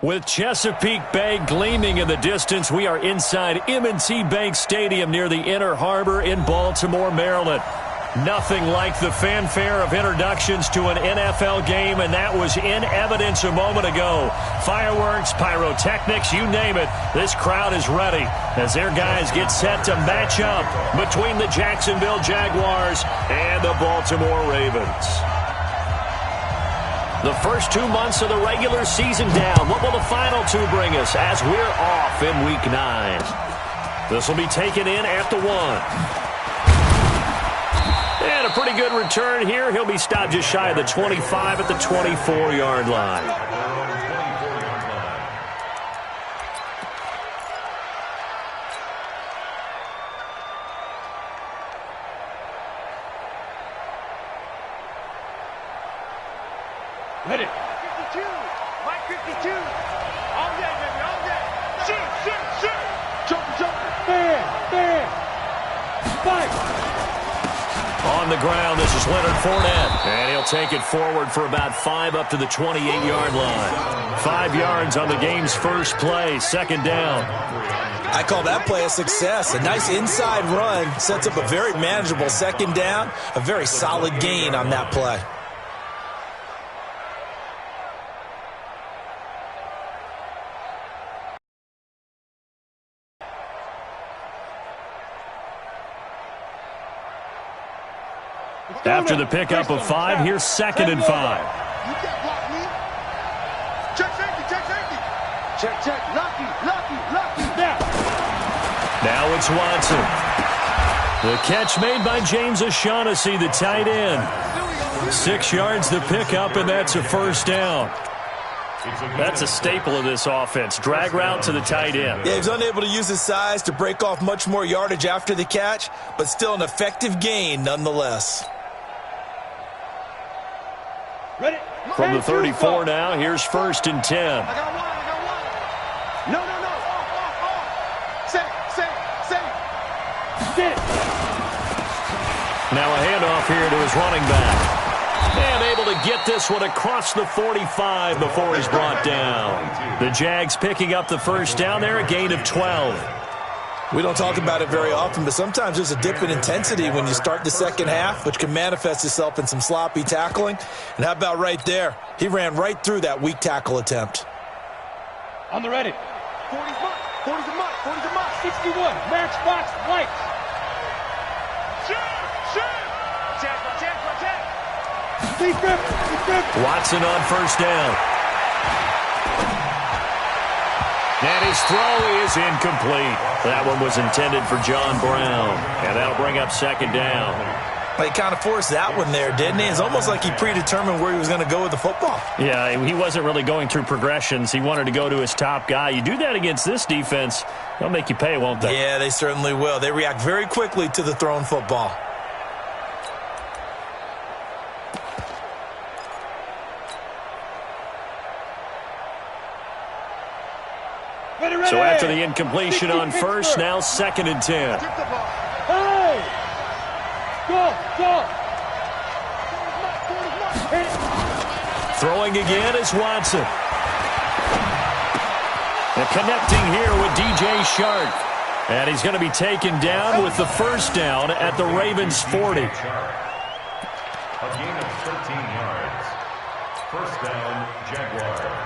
With Chesapeake Bay gleaming in the distance, we are inside M&T Bank Stadium near the Inner Harbor in Baltimore, Maryland. Nothing like the fanfare of introductions to an NFL game, and that was in evidence a moment ago. Fireworks, pyrotechnics, you name it. This crowd is ready as their guys get set to match up between the Jacksonville Jaguars and the Baltimore Ravens. The first 2 months of the regular season down. What will the final two bring us as we're off in Week 9? This will be taken in at the 1. And a pretty good return here. He'll be stopped just shy of the 25 at the 24-yard line. Ready. 52. Mike 52. All day, baby, all day. Shoot, shoot, shoot. Jump. Bam. Fight. On the ground, this is Leonard Fournette. And he'll take it forward for about 5 up to the 28-yard line. 5 yards on the game's first play, second down. I call that play a success. A nice inside run sets up a very manageable second down. A very solid gain on that play. After the pickup of 5, here's 2nd and 5. You can't block me. Check safety. Check. Lucky. Now it's Watson. The catch made by James O'Shaughnessy, the tight end. 6 yards the pickup, and that's a first down. That's a staple of this offense. Drag route to the tight end. Yeah, he's unable to use his size to break off much more yardage after the catch, but still an effective gain nonetheless. Ready? From the 34 now, here's 1st and 10. I got one. No. Off. Say. Sit. Now a handoff here to his running back. And able to get this one across the 45 before he's brought down. The Jags picking up the first down there, a gain of 12. We don't talk about it very often, but sometimes there's a dip in intensity when you start the second half, which can manifest itself in some sloppy tackling. And how about right there? He ran right through that weak tackle attempt. On the ready. 40's a mark. 61. Matchbox lights. Shoot. Check. Defense. Watson on first down. And his throw is incomplete. That one was intended for John Brown. And that'll bring up 2nd down. He kind of forced that one there, didn't he? It's almost like he predetermined where he was going to go with the football. Yeah, he wasn't really going through progressions. He wanted to go to his top guy. You do that against this defense, they'll make you pay, won't they? Yeah, they certainly will. They react very quickly to the thrown football. So after the incompletion on first, now 2nd and 10. Hey! Go! Throwing again is Watson. And connecting here with DJ Shark. And he's going to be taken down with the first down at the Ravens' 40. A gain of 13 yards. First down, Jaguars.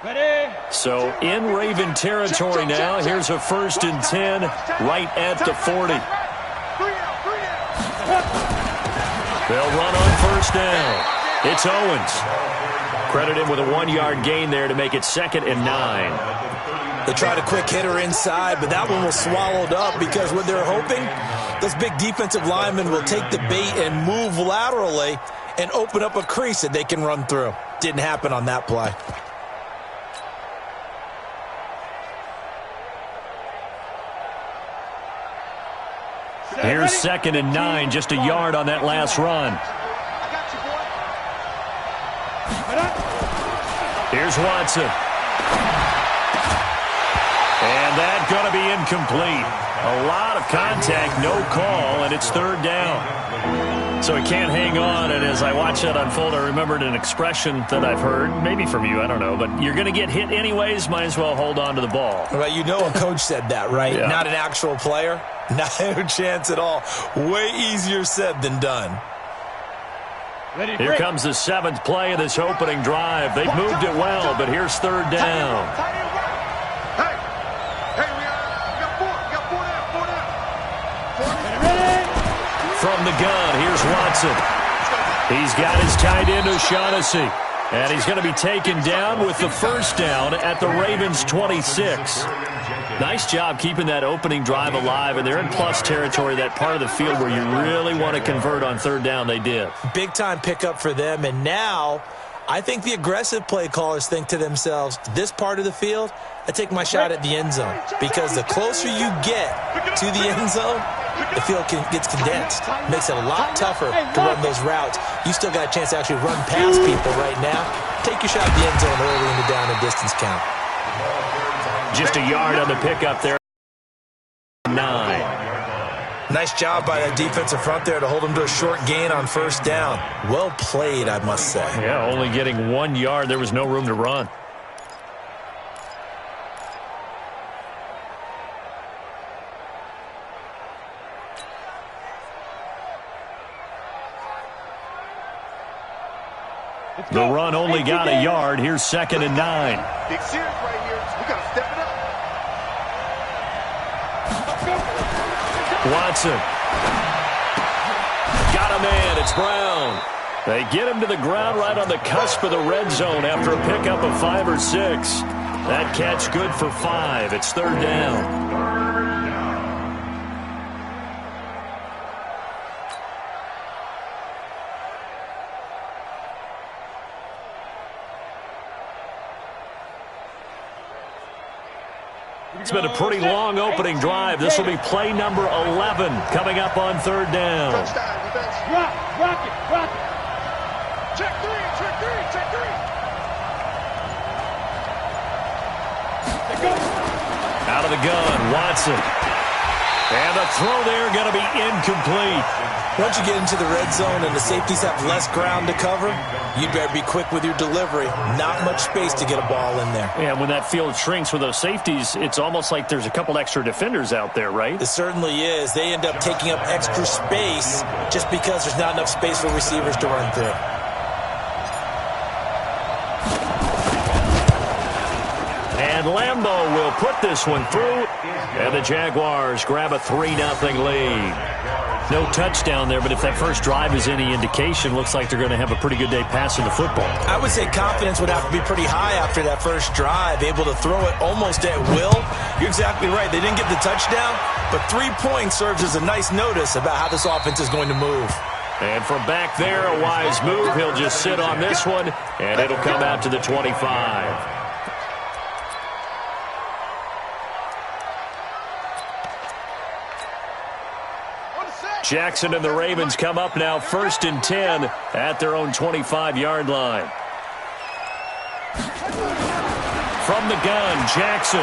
Ready? So in Raven territory now. Here's a 1st and 10 right at the 40. They'll run on first down. It's Owens. Credit him with a 1-yard gain there to make it 2nd and 9. They tried a quick hitter inside, but that one was swallowed up because what they're hoping, those big defensive linemen will take the bait and move laterally and open up a crease that they can run through. Didn't happen on that play. Here's 2nd and 9, just a yard on that last run. Here's Watson. And that going to be incomplete. A lot of contact, no call, and it's third down. So he can't hang on, and as I watch that unfold, I remembered an expression that I've heard, maybe from you, I don't know, but you're going to get hit anyways, might as well hold on to the ball. Well, you know a coach said that, right? Yeah. Not an actual player. Not a chance at all. Way easier said than done. Here comes the 7th play of this opening drive. They've moved it well, but here's third down. From the gun, here's Watson. He's got his tight end O'Shaughnessy. And he's going to be taken down with the first down at the Ravens' 26. Nice job keeping that opening drive alive, and they're in plus territory, that part of the field where you really want to convert on third down. They did. Big-time pickup for them, and now I think the aggressive play callers think to themselves, this part of the field, I take my shot at the end zone, because the closer you get to the end zone, the field gets condensed. Makes it a lot tougher to run those routes. You still got a chance to actually run past people right now. Take your shot at the end zone early in the down and distance count. Just a yard on the pickup there. 9. Nice job by that defensive front there to hold them to a short gain on first down. Well played, I must say. Yeah, only getting 1 yard. There was no room to run. The run only got a yard. Here's 2nd and 9. Big series right here. We got to step it up. Watson. Got a man. It's Brown. They get him to the ground right on the cusp of the red zone after a pickup of 5 or 6. That catch good for 5. It's third down. It's been a pretty long opening drive. This will be play number 11 coming up on third down. Rock it. Check three. Out of the gun, Watson. And the throw there going to be incomplete. Once you get into the red zone and the safeties have less ground to cover, you better be quick with your delivery. Not much space to get a ball in there. Yeah, when that field shrinks with those safeties, it's almost like there's a couple extra defenders out there, right? It certainly is. They end up taking up extra space just because there's not enough space for receivers to run through. And Lambeau will put this one through. And the Jaguars grab a 3-0 lead. No touchdown there, but if that first drive is any indication, looks like they're going to have a pretty good day passing the football. I would say confidence would have to be pretty high after that first drive, able to throw it almost at will. You're exactly right. They didn't get the touchdown, but 3 points serves as a nice notice about how this offense is going to move. And from back there, a wise move. He'll just sit on this one, and it'll come out to the 25. Jackson and the Ravens come up now 1st and 10 at their own 25-yard line. From the gun, Jackson.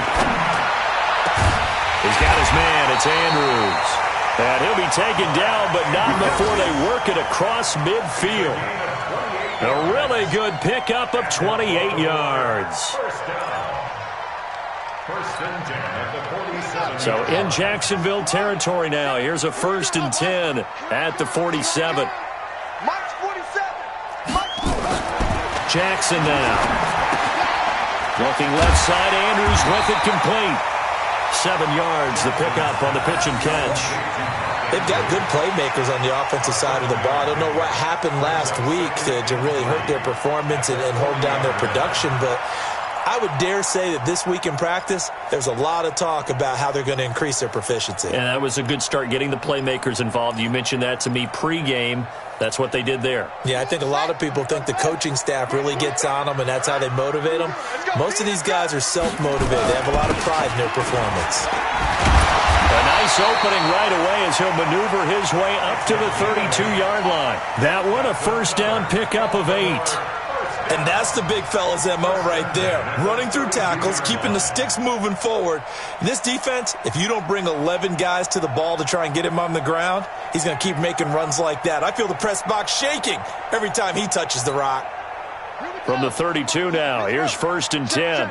He's got his man. It's Andrews. And he'll be taken down, but not before they work it across midfield. A really good pickup of 28 yards. So in Jacksonville territory now. Here's a 1st and 10 at the 47. Jackson now. Looking left side, Andrews with it complete. 7 yards, the pickup on the pitch and catch. They've got good playmakers on the offensive side of the ball. I don't know what happened last week to really hurt their performance and hold down their production, but I would dare say that this week in practice, there's a lot of talk about how they're going to increase their proficiency. And that was a good start, getting the playmakers involved. You mentioned that to me pregame. That's what they did there. Yeah, I think a lot of people think the coaching staff really gets on them, and that's how they motivate them. Most of these guys are self-motivated. They have a lot of pride in their performance. A nice opening right away as he'll maneuver his way up to the 32-yard line. That one, a first down pickup of 8. And that's the big fella's MO right there. Running through tackles, keeping the sticks moving forward. This defense, if you don't bring 11 guys to the ball to try and get him on the ground, he's going to keep making runs like that. I feel the press box shaking every time he touches the rock. From the 32 now, here's 1st and 10.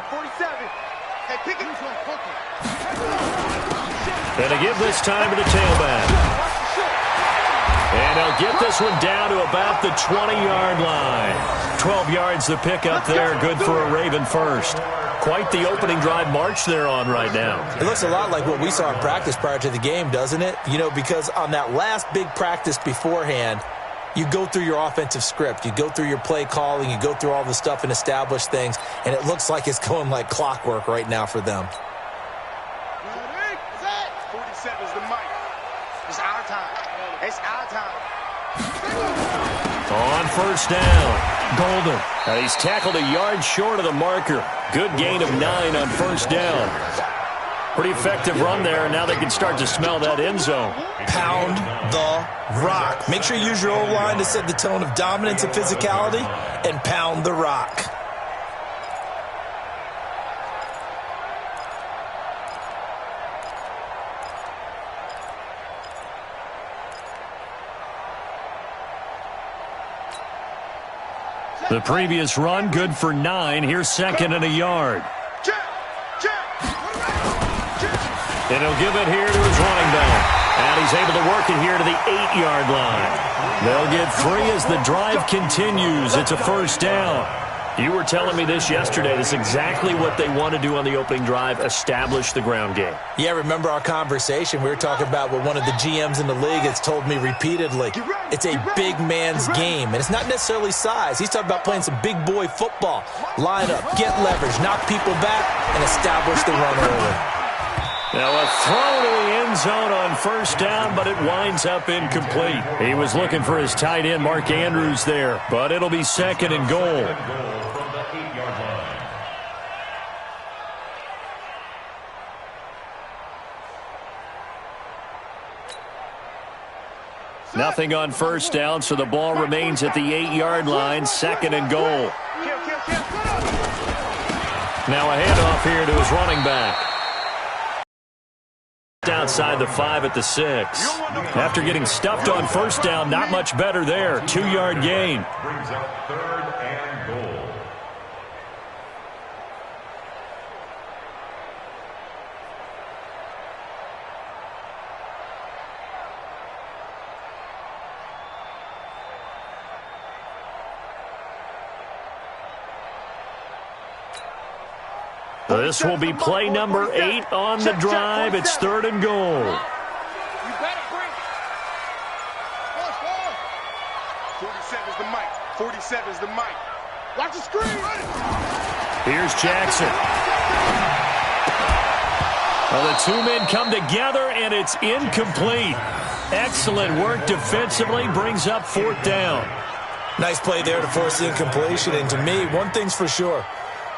And to give this time to the tailback. And they'll get this one down to about the 20-yard line. 12 yards the pick up there, good for a Raven first. Quite the opening drive march they're on right now. It looks a lot like what we saw in practice prior to the game, doesn't it? You know, because on that last big practice beforehand, you go through your offensive script. You go through your play calling. You go through all the stuff and establish things. And it looks like it's going like clockwork right now for them. 47's the mic. It's our time. It's our time. On 1st down, Golden. Now he's tackled a yard short of the marker. Good gain of 9 on 1st down. Pretty effective run there, and now they can start to smell that end zone. Pound the rock. Make sure you use your O-line to set the tone of dominance and physicality, and pound the rock. The previous run, good for 9. Here's 2nd and a yard. And he'll give it here to his running back. And he's able to work it here to the 8-yard line. They'll get 3 as the drive continues. It's a 1st down. You were telling me this yesterday. This is exactly what they want to do on the opening drive, establish the ground game. Yeah, remember our conversation? We were talking about what one of the GMs in the league has told me repeatedly. It's a big man's game, and it's not necessarily size. He's talking about playing some big boy football. Line up, get leverage, knock people back, and establish the run early. Now a throw to the end zone on 1st down, but it winds up incomplete. He was looking for his tight end, Mark Andrews, there, but it'll be 2nd and goal. Nothing on 1st down, so the ball remains at the 8-yard line, 2nd and goal. Now a handoff here to his running back. Outside the 5 at the 6. After getting stuffed on 1st down, not much better there. 2-yard gain. Brings up 3rd and goal. This will be play number 8 on the drive. It's 3rd and goal. You better bring it. 47's the mic. 47's the mic. Watch the screen. Here's Jackson. Well, the 2 men come together, and it's incomplete. Excellent work defensively. Brings up 4th down. Nice play there to force the incompletion. And to me, one thing's for sure.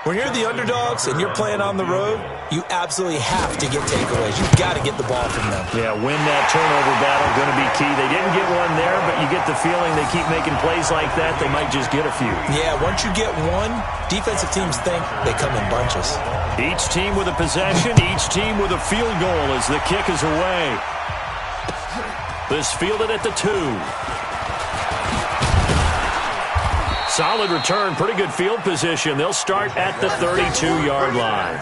When you're the underdogs and you're playing on the road, you absolutely have to get takeaways. You've got to get the ball from them. Yeah, win that turnover battle, going to be key. They didn't get one there, but you get the feeling they keep making plays like that, they might just get a few. Yeah, once you get one, defensive teams think they come in bunches. Each team with a possession, each team with a field goal as the kick is away. This fielded at the 2. Solid return, pretty good field position. They'll start at the 32-yard line.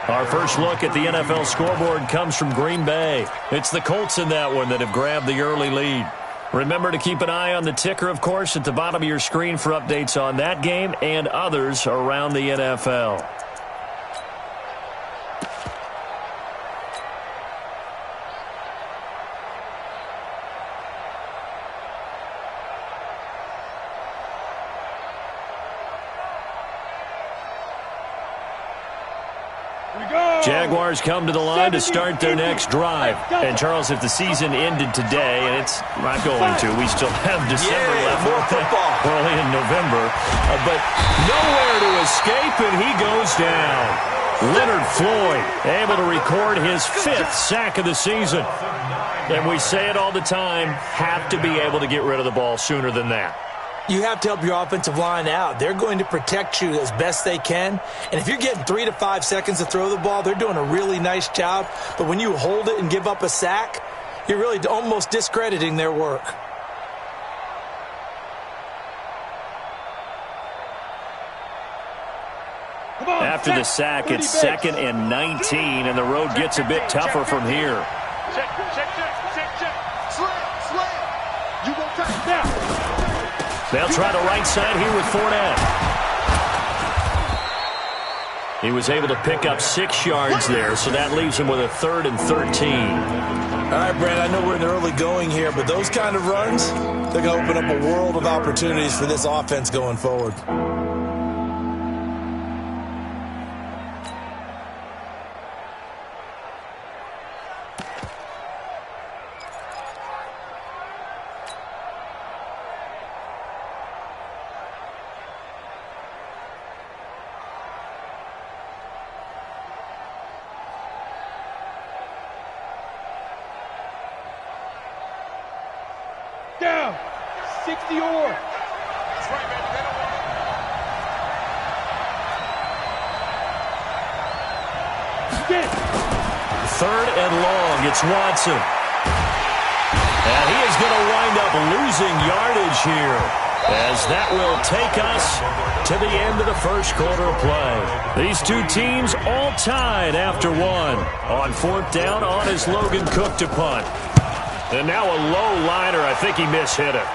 Our first look at the NFL scoreboard comes from Green Bay. It's the Colts in that one that have grabbed the early lead. Remember to keep an eye on the ticker, of course, at the bottom of your screen for updates on that game and others around the NFL. Jaguars come to the line to start their next drive. And, Charles, if the season ended today, and it's not going to, we still have December left. More football. We're only in November. But nowhere to escape, and he goes down. Leonard Floyd able to record his 5th sack of the season. And we say it all the time, have to be able to get rid of the ball sooner than that. You have to help your offensive line out. They're going to protect you as best they can. And if you're getting 3 to 5 seconds to throw the ball, they're doing a really nice job. But when you hold it and give up a sack, you're really almost discrediting their work. After the sack, it's 2nd and 19, and the road gets a bit tougher from here. Check. Slam. You go touch now. They'll try the right side here with Fournette. He was able to pick up 6 yards there, so that leaves him with a 3rd and 13. All right, Brad, I know we're in the early going here, but those kind of runs, they're going to open up a world of opportunities for this offense going forward. Down. 60 or. That's right, baby. Get. 3rd and long. It's Watson. And he is going to wind up losing yardage here, as that will take us to the end of the first quarter of play. These two teams all tied after 1. On 4th down, on is Logan Cook to punt. And now a low liner. I think he mishit it.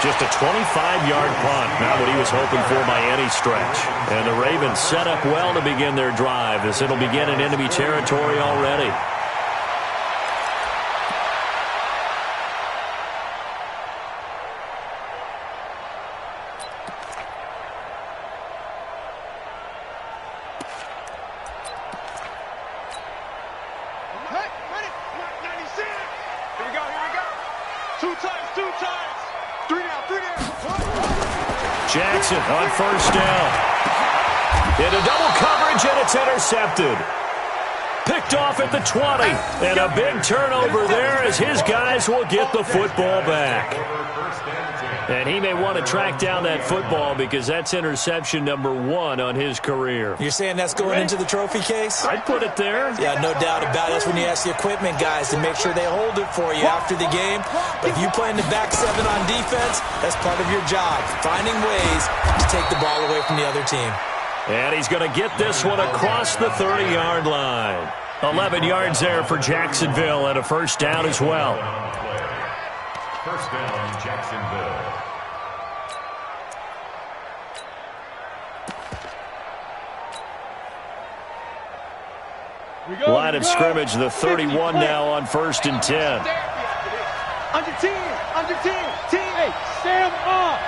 Just a 25-yard punt. Not what he was hoping for by any stretch. And the Ravens set up well to begin their drive, as it'll begin in enemy territory already. Jackson on 1st down. Into double coverage, and it's intercepted. Picked off at the 20. And a big turnover there, as his guys will get the football back. And he may want to track down that football, because that's interception number 1 on his career. You're saying that's going into the trophy case? I'd put it there. Yeah, no doubt about it. That's when you ask the equipment guys to make sure they hold it for you after the game. But if you play in the back 7 on defense, that's part of your job, finding ways to take the ball away from the other team. And he's going to get this one across the 30-yard line. 11 yards there for Jacksonville, and a 1st down as well. 1st down, Jacksonville. Line of scrimmage, the 31 now on 1st and 10. Under 10, Hey, Sam up.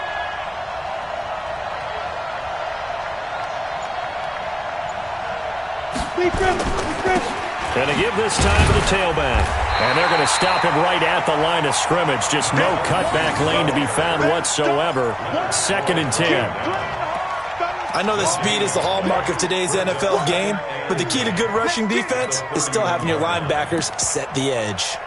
And to give this time to the tailback. And they're going to stop him right at the line of scrimmage. Just no cutback lane to be found whatsoever. 2nd and 10. I know that speed is the hallmark of today's NFL game, but the key to good rushing defense is still having your linebackers set the edge.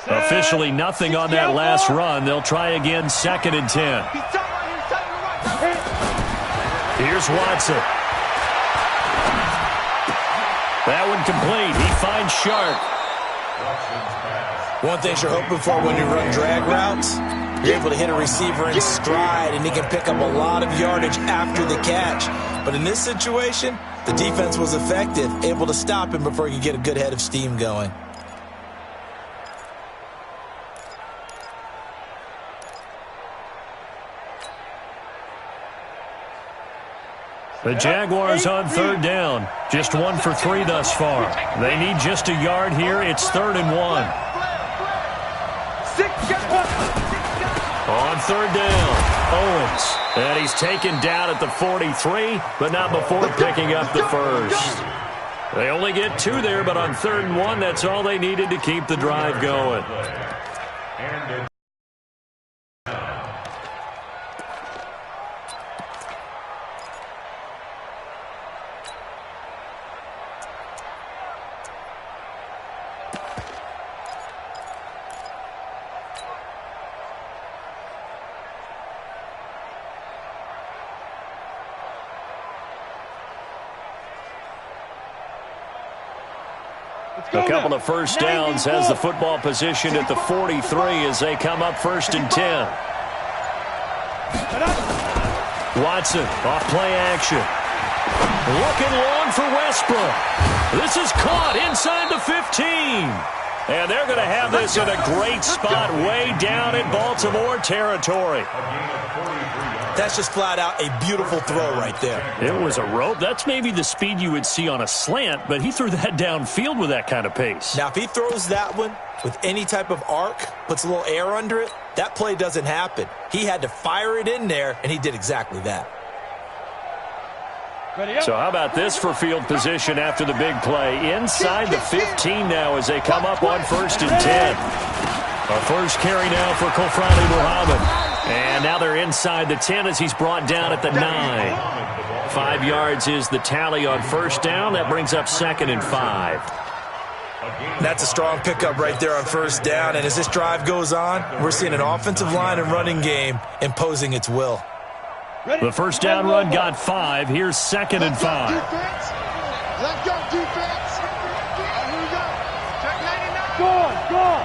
Officially nothing on that last run. They'll try again, 2nd and 10. Here's Watson. That one complete. He finds Sharp. One thing you're hoping for when you run drag routes, you're able to hit a receiver in stride, and he can pick up a lot of yardage after the catch. But in this situation, the defense was effective, able to stop him before he could get a good head of steam going. The Jaguars on 3rd down. Just 1 for 3 thus far. They need just a yard here. It's 3rd and 1. On 3rd down, Owens. And he's taken down at the 43, but not before picking up the 1st. They only get 2 there, but on 3rd and 1, that's all they needed to keep the drive going. A couple of first downs has the football position at the 43 as they come up 1st and 10. Watson off play action. Looking long for Westbrook. This is caught inside the 15. And they're going to have this in a great spot way down in Baltimore territory. That's just flat out a beautiful throw right there. It was a rope. That's maybe the speed you would see on a slant, but he threw that downfield with that kind of pace. Now, if he throws that one with any type of arc, puts a little air under it, that play doesn't happen. He had to fire it in there, and he did exactly that. So how about this for field position after the big play? Inside the 15 now as they come up on 1st and 10. A first carry now for Kofrani Muhammad. And now they're inside the 10 as he's brought down at the 9. 5 yards is the tally on first down. That brings up 2nd and 5. That's a strong pickup right there on first down. And as this drive goes on, we're seeing an offensive line and running game imposing its will. The first down run got 5. Here's 2nd and 5. Let's go, defense. Here we go. Check 99. Go.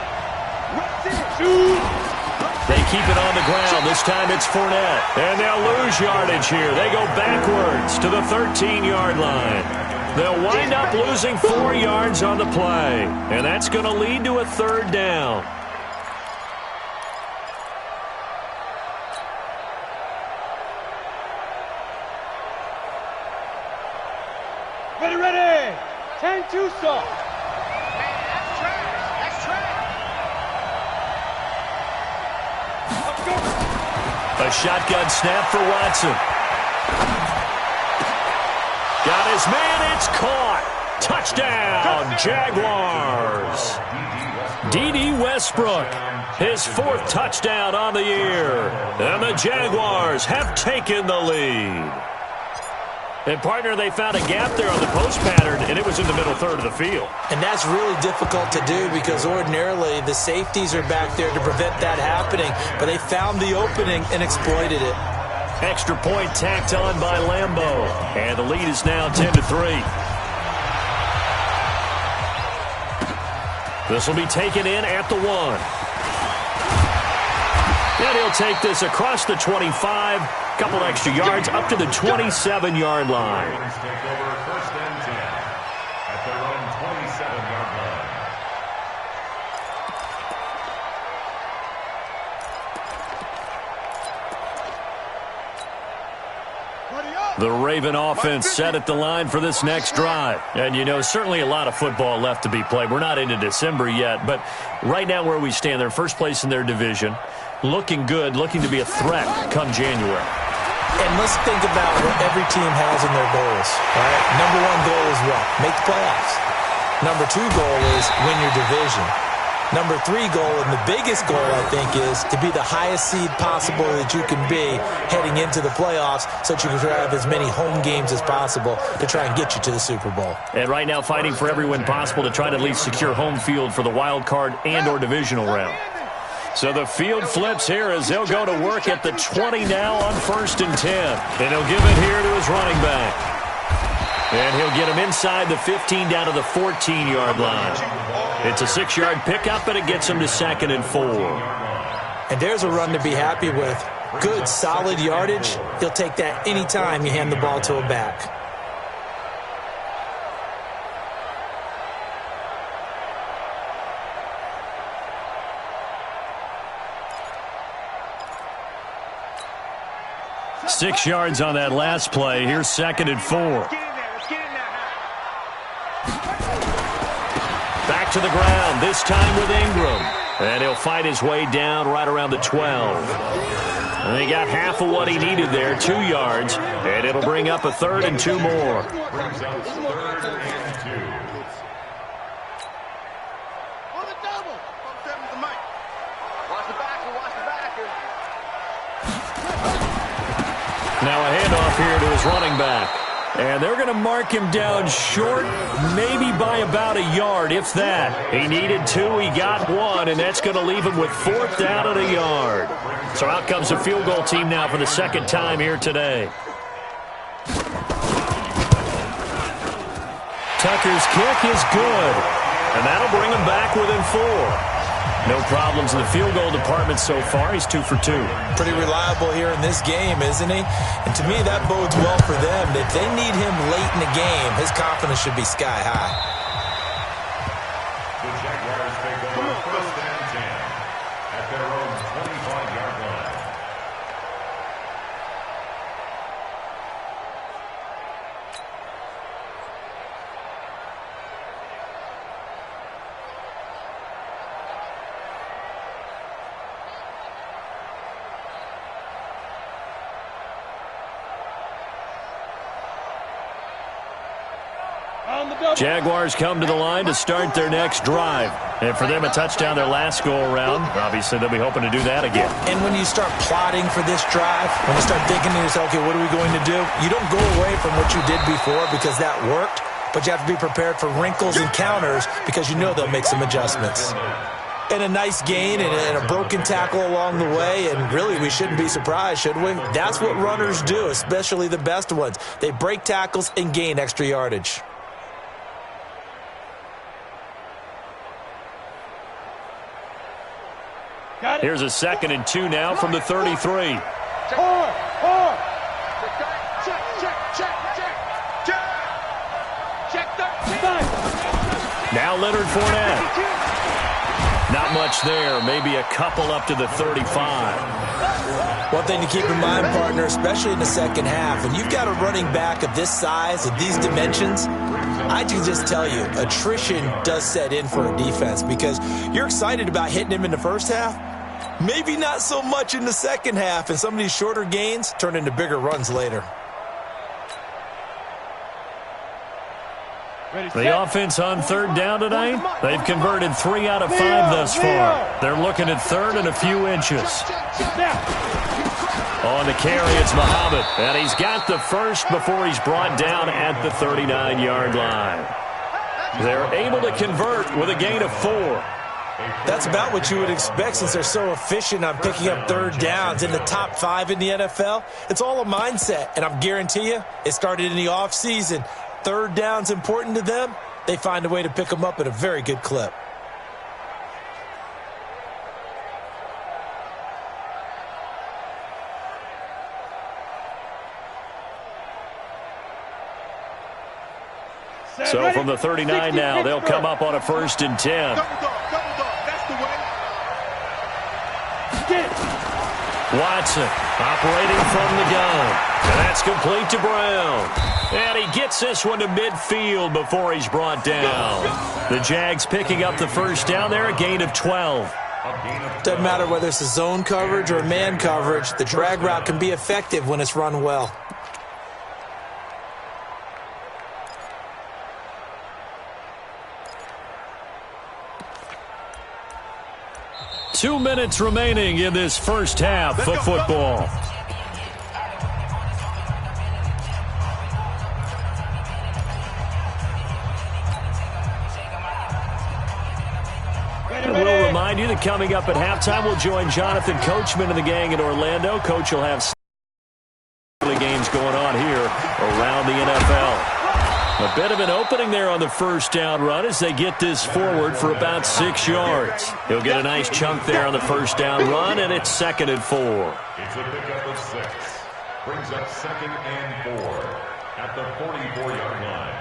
They keep it on the ground. This time it's Fournette. And they'll lose yardage here. They go backwards to the 13-yard line. They'll wind up losing 4 yards on the play. And that's going to lead to a 3rd down. Ready. 10-2 stop. A shotgun snap for Watson. Got his man. It's caught. Touchdown, Jaguars. D.D. Westbrook, his 4th touchdown on the year. And the Jaguars have taken the lead. And, partner, they found a gap there on the post pattern, and it was in the middle third of the field. And that's really difficult to do because ordinarily the safeties are back there to prevent that happening. But they found the opening and exploited it. Extra point tacked on by Lambeau. And the lead is now 10-3. This will be taken in at the 1. And he'll take this across the 25. Couple extra yards up to the 27-yard line. The Raven offense set at the line for this next drive. And, you know, certainly a lot of football left to be played. We're not into December yet, but right now where we stand, they're first place in their division. Looking good, looking to be a threat come January. And let's think about what every team has in their goals. Right? Number 1 goal is what? Make the playoffs. Number 2 goal is win your division. Number 3 goal, and the biggest goal, I think, is to be the highest seed possible that you can be heading into the playoffs so that you can have as many home games as possible to try and get you to the Super Bowl. And right now fighting for every win possible to try to at least secure home field for the wild card and or divisional round. So the field flips here as they'll go to work at the 20 now on 1st and 10. And he'll give it here to his running back. And he'll get him inside the 15 down to the 14-yard line. It's a 6-yard pickup, and it gets him to 2nd and 4. And there's a run to be happy with. Good, solid yardage. He'll take that anytime you hand the ball to a back. Six yards on that last play. Here's 2nd and 4. Back to the ground, this time with Ingram. And he'll fight his way down right around the 12. And he got half of what he needed there, 2 yards. And it'll bring up a 3rd and 2 more. Now a handoff here to his running back. And they're going to mark him down short, maybe by about a yard, if that. He needed 2, he got 1, and that's going to leave him with 4th down at a yard. So out comes the field goal team now for the 2nd time here today. Tucker's kick is good. And that'll bring him back within 4. No problems in the field goal department so far. He's 2 for 2. Pretty reliable here in this game, isn't he? And to me, that bodes well for them. If they need him late in the game, his confidence should be sky high. The Jaguars take over first and 10 at their own 25-yard line. Jaguars come to the line to start their next drive. And for them, a touchdown their last go-around. Obviously, they'll be hoping to do that again. And when you start plotting for this drive, when you start thinking to yourself, okay, what are we going to do? You don't go away from what you did before because that worked, but you have to be prepared for wrinkles and counters because you know they'll make some adjustments. And a nice gain and a broken tackle along the way, and really we shouldn't be surprised, should we? That's what runners do, especially the best ones. They break tackles and gain extra yardage. Here's a 2nd and 2 now from the 33. Check. Now Leonard Fournette. Not much there. Maybe a couple up to the 35. One thing to keep in mind, partner, especially in the second half, when you've got a running back of this size, of these dimensions, I can just tell you, attrition does set in for a defense because you're excited about hitting him in the first half. Maybe not so much in the second half, and some of these shorter gains turn into bigger runs later. The offense on 3rd down tonight, they've converted 3 out of 5 thus far. They're looking at 3rd and a few inches. On the carry, it's Muhammad, and he's got the first before he's brought down at the 39-yard line. They're able to convert with a gain of 4. That's about what you would expect since they're so efficient on picking up 3rd downs in the top 5 in the NFL. It's all a mindset, and I'm guarantee you it started in the offseason. 3rd down's important to them. They find a way to pick them up at a very good clip. So from the 39 now, they'll come up on a 1st and 10. Watson operating from the gun. And that's complete to Brown. And he gets this one to midfield before he's brought down. The Jags picking up the first down there, a gain of 12. Doesn't matter whether it's a zone coverage or man coverage, the drag route can be effective when it's run well. Two minutes remaining in this first half of football. And we'll remind you that coming up at halftime, we'll join Jonathan Coachman and the gang in Orlando. Coach will have games going on here around the NFL. A bit of an opening there on the first down run as they get this forward for about 6 yards. He'll get a nice chunk there on the first down run, and it's 2nd and 4. It's a pickup of 6. Brings up 2nd and 4 at the 44-yard line.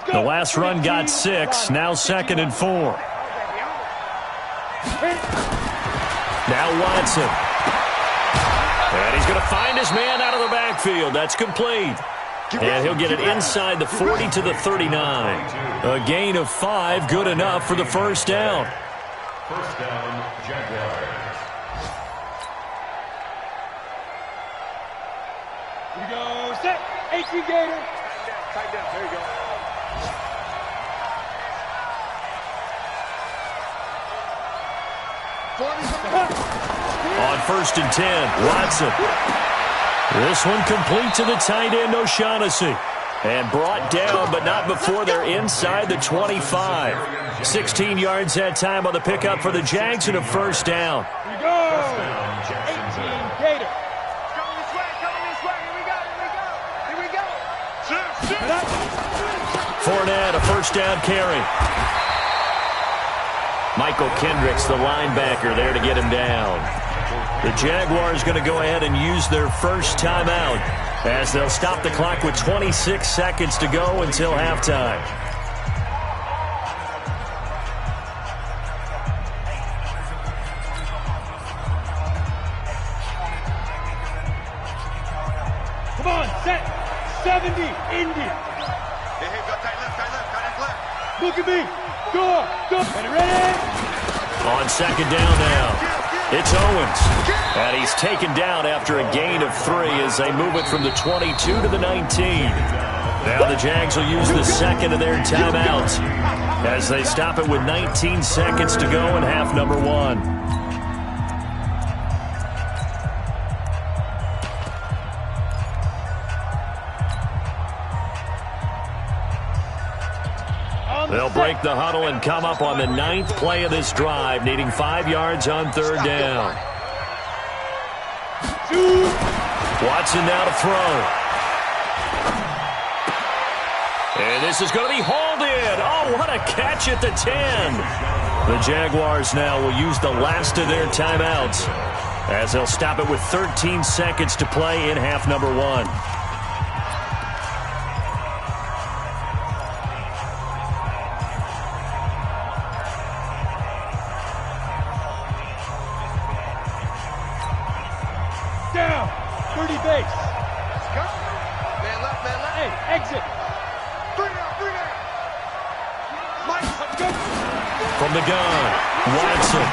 The last run got 6, now 2nd and 4. Now Watson. And he's going to find his man out of the backfield. That's complete. And he'll get it inside the 40 to the 39. A gain of 5, good enough for the first down. First down, Jaguars. Here we go. Set. 18 Gator. Tight down. There you go. On 1st and 10, Watson. This one complete to the tight end, O'Shaughnessy. And brought down, but not before they're inside the 25. 16 yards that time on the pickup for the Jags and a first down. Here we go. 18 Gator. Coming this way. Here we go. Fournette, a first down carry. Michael Kendricks, the linebacker, there to get him down. The Jaguars going to go ahead and use their first timeout as they'll stop the clock with 26 seconds to go until halftime. Come on, set. 70, Indy. Hey, go tight left. Look at me. Go. And ready. On second down now. It's Owens, and he's taken down after a gain of 3 as they move it from the 22 to the 19. Now the Jags will use the second of their timeouts as they stop it with 19 seconds to go in half number 1. They'll break the huddle and come up on the 9th play of this drive, needing 5 yards on third down. Watson now to throw. And this is going to be hauled in. Oh, what a catch at the 10. The Jaguars now will use the last of their timeouts as they'll stop it with 13 seconds to play in half number 1. Down. 30 base. Let's go. Man left. Hey, exit. Bring it out. Mike, let's go. From the gun, Watson.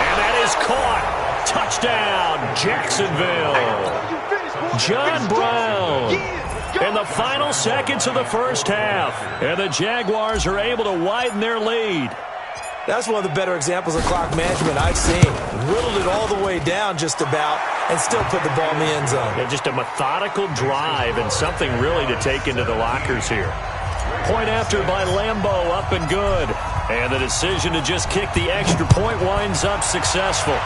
And that is caught. Touchdown, Jacksonville. John Brown. In the final seconds of the first half. And the Jaguars are able to widen their lead. That's one of the better examples of clock management I've seen. Whittled it all the way down just about and still put the ball in the end zone. Yeah, just a methodical drive and something really to take into the lockers here. Point after by Lambeau, up and good. And the decision to just kick the extra point winds up successful.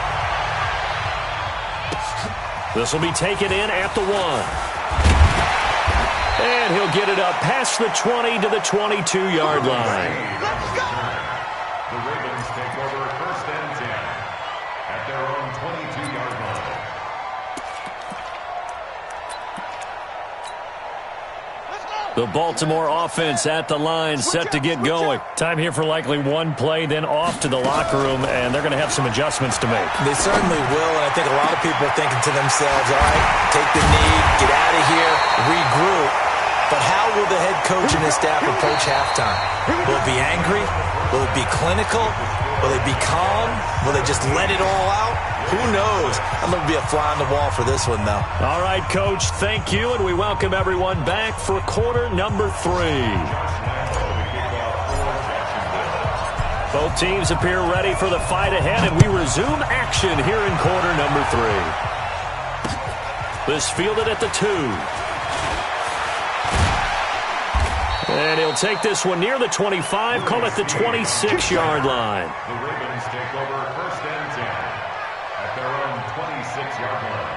This will be taken in at the 1. And he'll get it up past the 20 to the 22-yard line. Let's go. The Ravens take over first and 10 at their own 22-yard line. The Baltimore offense at the line, set to get going. Time here for likely one play, then off to the locker room, and they're going to have some adjustments to make. They certainly will, and I think a lot of people are thinking to themselves, all right, take the knee, get out of here, regroup. But how will the head coach and his staff approach halftime? Will it be angry? Will it be clinical? Will they be calm? Will they just let it all out? Who knows? I'm going to be a fly on the wall for this one, though. All right, Coach, thank you, and we welcome everyone back for quarter number 3. Both teams appear ready for the fight ahead, and we resume action here in quarter number 3. This fielded at the 2. And he'll take this one near the 25, call it the 26-yard line. The Ravens take over first and 10 at their own 26-yard line.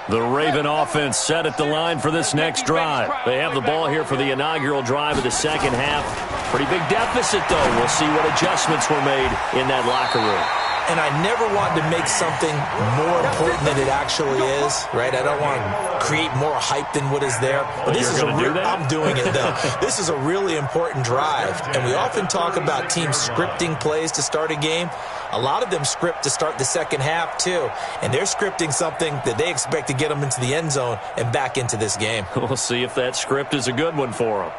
The Raven offense set at the line for this next drive. They have the ball here for the inaugural drive of the second half. Pretty big deficit, though. We'll see what adjustments were made in that locker room. And I never want to make something more important than it actually is, right? I don't want to create more hype than what is there. But this is I'm doing it, though. This is a really important drive. And we often talk about teams scripting plays to start a game. A lot of them script to start the second half, too. And they're scripting something that they expect to get them into the end zone and back into this game. We'll see if that script is a good one for them.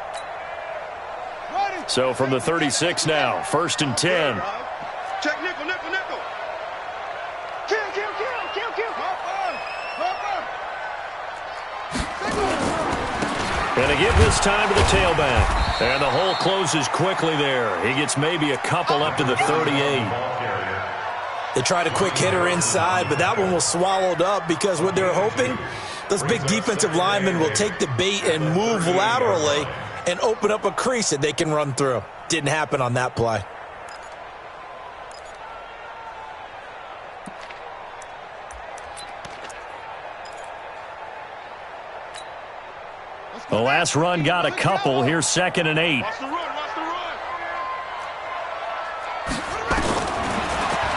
So from the 36 now, first and 10. Check nickel. Kill. And they give this time to the tailback. And the hole closes quickly there. He gets maybe a couple up to the 38. They tried a quick hitter inside, but that one was swallowed up because what they're hoping, those big defensive linemen will take the bait and move laterally and open up a crease that they can run through. Didn't happen on that play. The last run got a couple. Here's 2nd and 8. Watch the run, watch the run.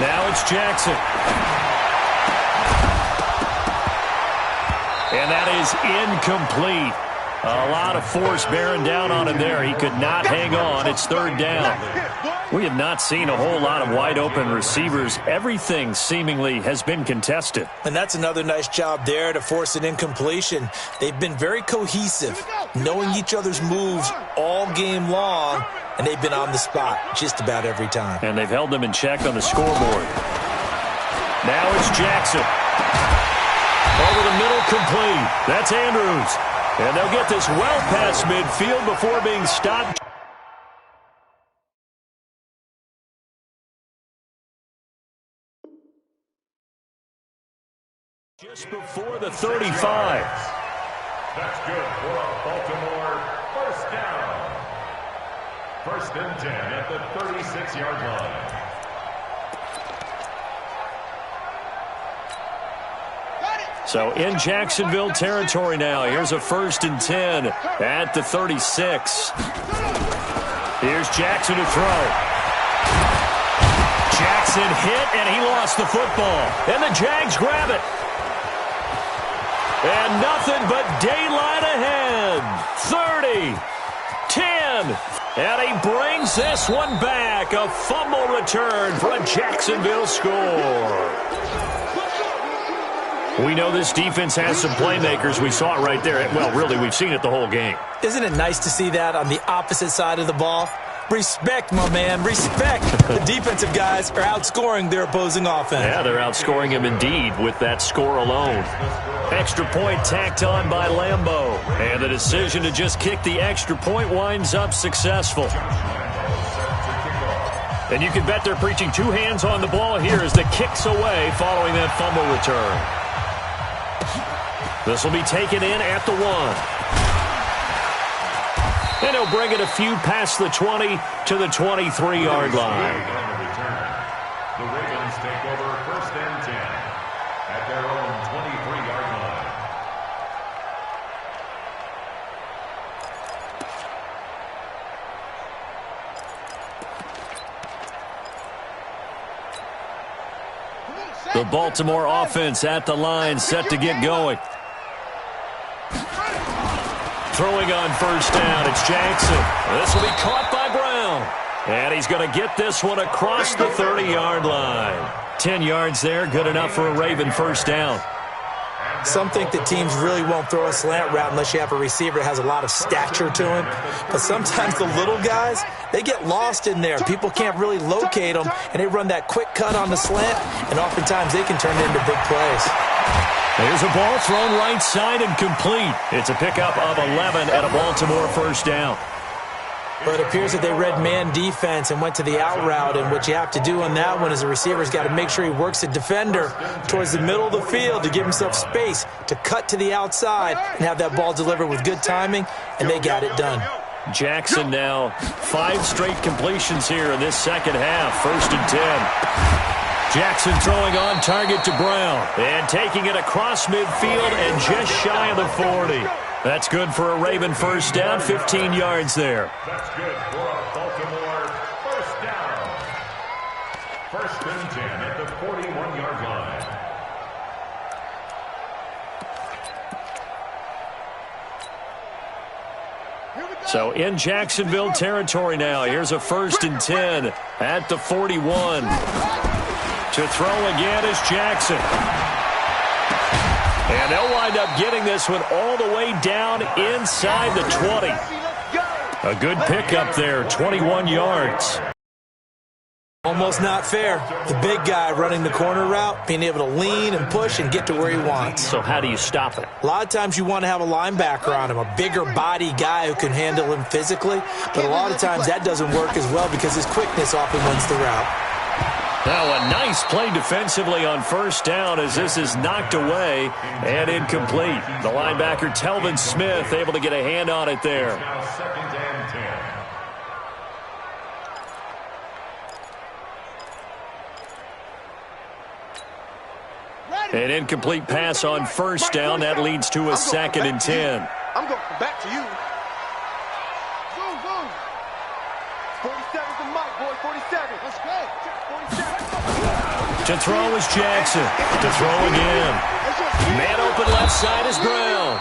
Now it's Jackson. And that is incomplete. A lot of force bearing down on him there. He could not hang on. It's 3rd down. We have not seen a whole lot of wide-open receivers. Everything seemingly has been contested. And that's another nice job there to force an incompletion. They've been very cohesive, knowing each other's moves all game long, and they've been on the spot just about every time. And they've held them in check on the scoreboard. Now it's Jackson. Over the middle, complete. That's Andrews. And they'll get this well past midfield before being stopped. Just before the 35. That's good for a Baltimore first down. 1st and 10 at the 36-yard line. So in Jacksonville territory now. Here's a 1st and 10 at the 36. Here's Jackson to throw. Jackson hit, and he lost the football. And the Jags grab it. And nothing but daylight ahead. 30, 10. And he brings this one back. A fumble return for a Jacksonville score. We know this defense has some playmakers. We saw it right there. Well, really, we've seen it the whole game. Isn't it nice to see that on the opposite side of the ball? Respect, my man, respect. The defensive guys are outscoring their opposing offense. Yeah, they're outscoring him indeed with that score alone. Extra point tacked on by Lambeau. And the decision to just kick the extra point winds up successful. And you can bet they're preaching 2 hands on the ball here as the kick's away following that fumble return. This will be taken in at the 1. And he'll bring it a few past the 20 to the 23-yard line. The Ravens take over 1st and 10 at their own 23-yard line. The Baltimore offense at the line, set to get going. Throwing on 1st down, it's Jackson. This will be caught by Brown. And he's going to get this one across the 30-yard line. 10 yards there, good enough for a Raven 1st down. Some think that teams really won't throw a slant route unless you have a receiver that has a lot of stature to him. But sometimes the little guys, they get lost in there. People can't really locate them, and they run that quick cut on the slant, and oftentimes they can turn into big plays. There's a ball thrown right side and complete. It's a pickup of 11 at a Baltimore 1st down. But it appears that they read man defense and went to the out route, and what you have to do on that one is the receiver's got to make sure he works the defender towards the middle of the field to give himself space to cut to the outside and have that ball delivered with good timing, and they got it done. Jackson now 5 straight completions here in this second half. 1st and 10. Jackson throwing on target to Brown and taking it across midfield and just shy of the 40. That's good for a Raven 1st down, 15 yards there. That's good for a Baltimore 1st down. 1st and 10 at the 41-yard line. So in Jacksonville territory now. Here's a 1st and 10 at the 41. To throw again is Jackson. And they'll wind up getting this one all the way down inside the 20. A good pickup there, 21 yards. Almost not fair. The big guy running the corner route, being able to lean and push and get to where he wants. So how do you stop it? A lot of times you want to have a linebacker on him, a bigger body guy who can handle him physically, but a lot of times that doesn't work as well because his quickness often wins the route. Now a nice play defensively on first down as this is knocked away and incomplete. The linebacker Telvin Smith able to get a hand on it there. Now 2nd and 10. An incomplete pass on first down. That leads to a 2nd and 10. I'm going back to you. Boom, boom. 47's the mic, boy. 47. Let's go. 47. To throw is Jackson. To throw again. Man open left side is Brown.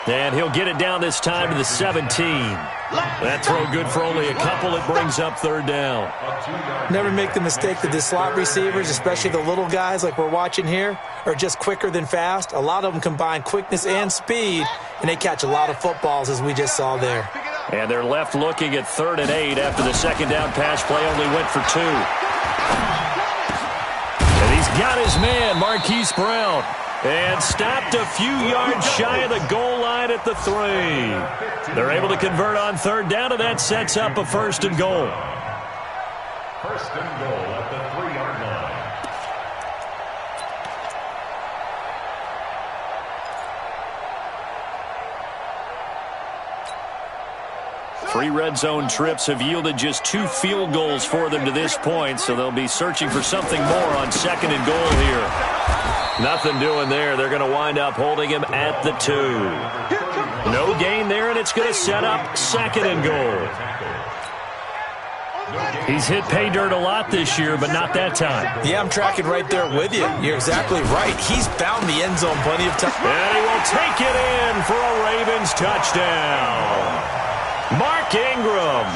And he'll get it down this time to the 17. That throw good for only a couple. It brings up 3rd down. Never make the mistake that the slot receivers, especially the little guys like we're watching here, are just quicker than fast. A lot of them combine quickness and speed, and they catch a lot of footballs, as we just saw there. And they're left looking at 3rd and 8 after the 2nd down pass play only went for 2. And he's got his man, Marquise Brown. And stopped a few yards shy of the goal line at the 3. They're able to convert on 3rd down, and that sets up a 1st and goal. 1st and goal at the 3-yard line. 3 red zone trips have yielded just 2 field goals for them to this point, so they'll be searching for something more on 2nd and goal here. Nothing doing there. They're going to wind up holding him at the 2. No gain there, and it's going to set up 2nd and goal. He's hit pay dirt a lot this year, but not that time. Yeah, I'm tracking right there with you. You're exactly right. He's found the end zone plenty of times. And he will take it in for a Ravens touchdown. Mark Ingram,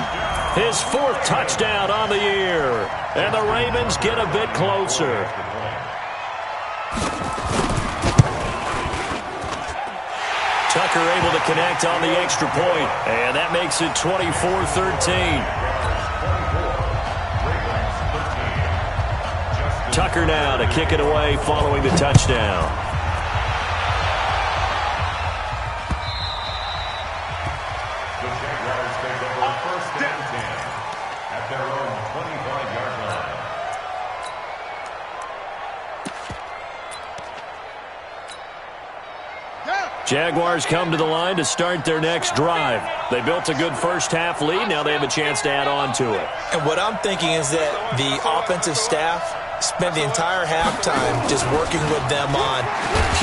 his 4th touchdown on the year. And the Ravens get a bit closer. Tucker able to connect on the extra point, and that makes it 24-13. Tucker now to kick it away following the touchdown. The Jaguars take over 1st and 10 at their own 25-yard line. Jaguars come to the line to start their next drive. They built a good first-half lead. Now they have a chance to add on to it. And what I'm thinking is that the offensive staff spent the entire halftime just working with them on,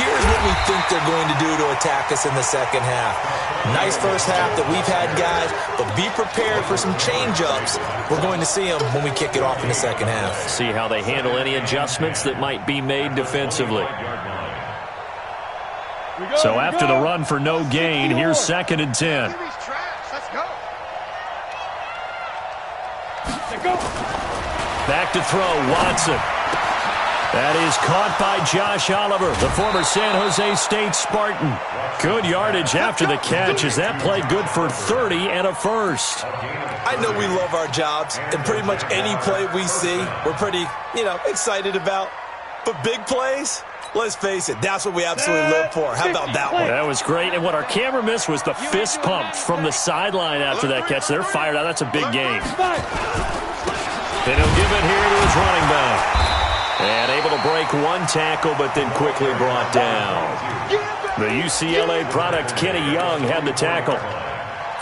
here's what we think they're going to do to attack us in the second half. Nice first half that we've had, guys, but be prepared for some change-ups. We're going to see them when we kick it off in the second half. See how they handle any adjustments that might be made defensively. So after the run for no gain, here's 2nd and 10. Back to throw, Watson. That is caught by Josh Oliver, the former San Jose State Spartan. Good yardage after the catch. Is that play good for 30 and a 1st? I know we love our jobs, and pretty much any play we see, we're pretty, excited about. But big plays, let's face it, that's what we absolutely live for. How about that one? That was great, and what our camera missed was the fist pump from the sideline after that catch. They're fired out. That's a big game. And he'll give it here to his running back. And able to break one tackle, but then quickly brought down. The UCLA product, Kenny Young, had the tackle.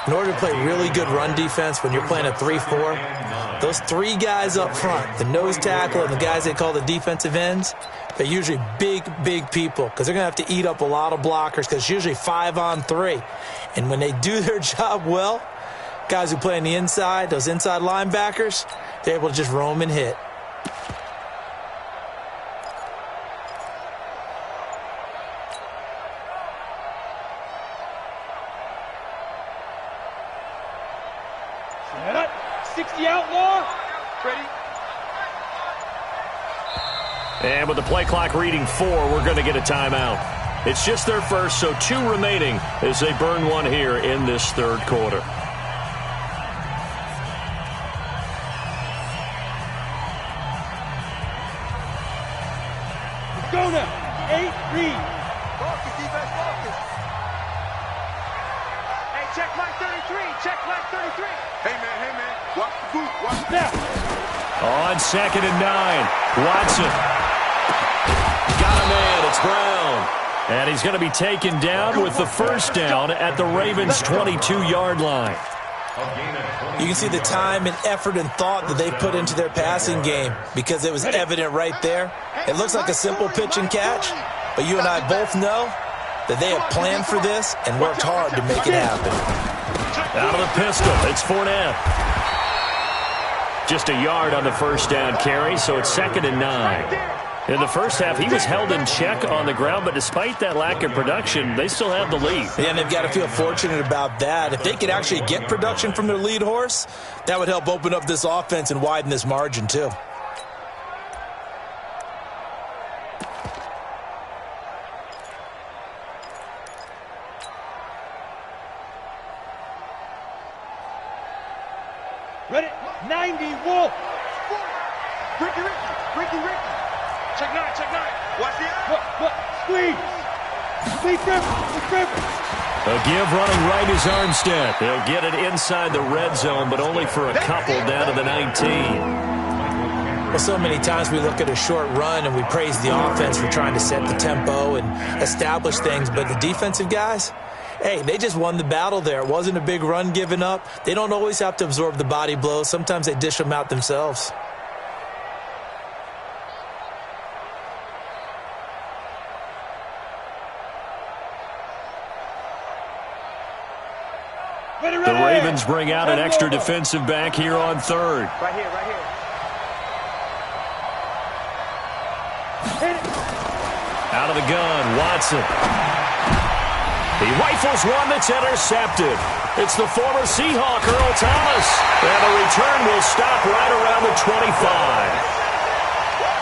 In order to play really good run defense when you're playing a 3-4, those 3 guys up front, the nose tackle and the guys they call the defensive ends, they're usually big, big people because they're going to have to eat up a lot of blockers because it's usually 5-on-3. And when they do their job well, guys who play on the inside, those inside linebackers, they're able to just roam and hit. Set up. 60 outlaw. Ready. And with the play clock reading 4, we're going to get a timeout. It's just their first, so 2 remaining as they burn one here in this third quarter. now. 8, read. Focus, defense, focus. Hey, check line 33. Check line 33. Hey, man. Watch the boot. Watch the Now. On 2nd and 9. Watson. Got a man. It's Brown. And he's going to be taken down with the first down at the Ravens' 22-yard line. You can see the time and effort and thought that they put into their passing game because it was evident right there. It looks like a simple pitch and catch, but you and I both know that they have planned for this and worked hard to make it happen. Out of the pistol, it's Fournette. Just a yard on the first down carry, so it's 2nd and 9. In the first half, he was held in check on the ground, but despite that lack of production, they still have the lead. Yeah, and they've got to feel fortunate about that. If they could actually get production from their lead horse, that would help open up this offense and widen this margin too. Ready? 90, Wolf. Ricky. Check 9. Watch the eye. What? Squeeze. Be careful. A give running right is Armstead. They'll get it inside the red zone, but only for a couple down to the 19. Well, so many times we look at a short run and we praise the offense for trying to set the tempo and establish things, but the defensive guys, hey, they just won the battle there. It wasn't a big run given up. They don't always have to absorb the body blows. Sometimes they dish them out themselves. The Ravens bring out an extra defensive back here on 3rd. Right here. Out of the gun, Watson. He rifles one that's intercepted. It's the former Seahawk, Earl Thomas. And the return will stop right around the 25.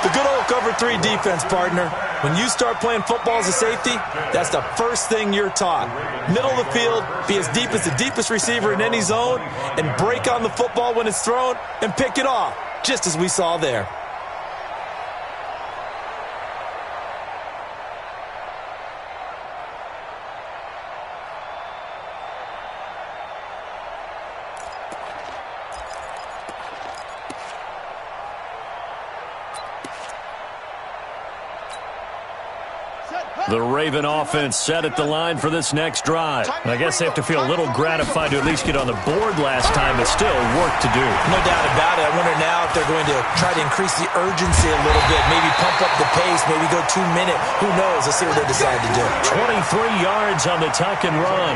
The good old cover 3 defense, partner. When you start playing football as a safety, that's the first thing you're taught. Middle of the field, be as deep as the deepest receiver in any zone, and break on the football when it's thrown and pick it off, just as we saw there. The Raven offense set at the line for this next drive. And I guess they have to feel a little gratified to at least get on the board last time, but still work to do. No doubt about it. I wonder now if they're going to try to increase the urgency a little bit, maybe pump up the pace, maybe go 2-minute. Who knows? Let's see what they decide to do. 23 yards on the tuck and run.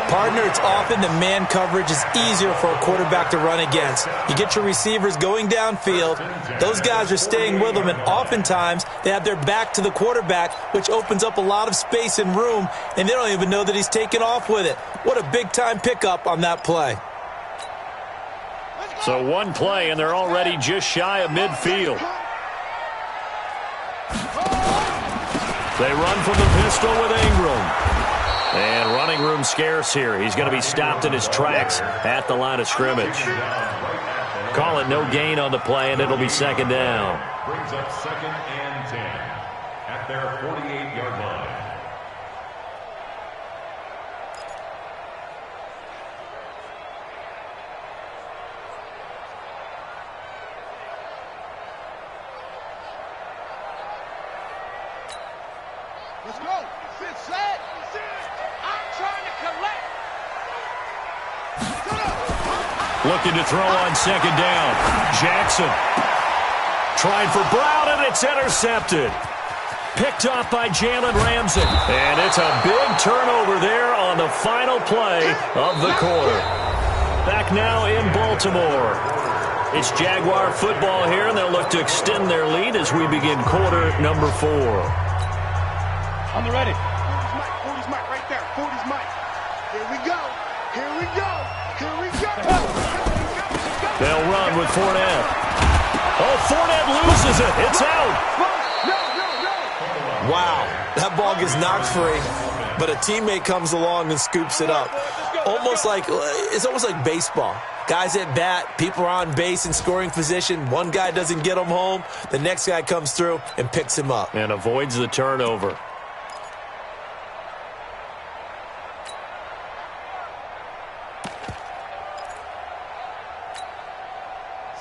Partner, it's often the man coverage is easier for a quarterback to run against. You get your receivers going downfield. Those guys are staying with them, and oftentimes they have their back to the quarterback, which opens up a lot of space and room, and they don't even know that he's taken off with it. What a big-time pickup on that play. So one play, and they're already just shy of midfield. They run from the pistol with Ingram. And running room scarce here. He's going to be stopped in his tracks at the line of scrimmage. Call it no gain on the play, and it'll be 2nd down. Brings up 2nd and 10 at their 48-yard line. Let's go. Sit, set. I'm trying to collect. Looking to throw on 2nd down. Jackson trying for Brown, and it's intercepted. Picked off by Jalen Ramsey. And it's a big turnover there on the final play of the quarter. Back now in Baltimore. It's Jaguar football here, and they'll look to extend their lead as we begin quarter number 4. On the ready. 40's Mike right there. 40's Mike. Here we go. They'll run with Fournette. Oh, Fournette loses it. It's out. Wow, that ball gets knocked free, but a teammate comes along and scoops it up. It's almost like baseball. Guys at bat, people are on base in scoring position. One guy doesn't get him home. The next guy comes through and picks him up. And avoids the turnover.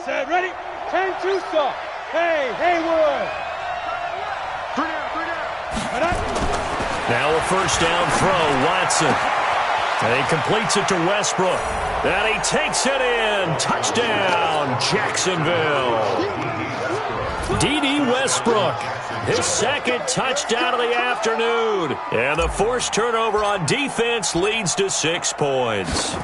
Set, ready? 10-2 stop. Hey, Haywood. 3 down. Now a first down throw, Watson. And he completes it to Westbrook. And he takes it in. Touchdown, Jacksonville. D.D. Westbrook, his second touchdown of the afternoon. And the forced turnover on defense leads to 6 points.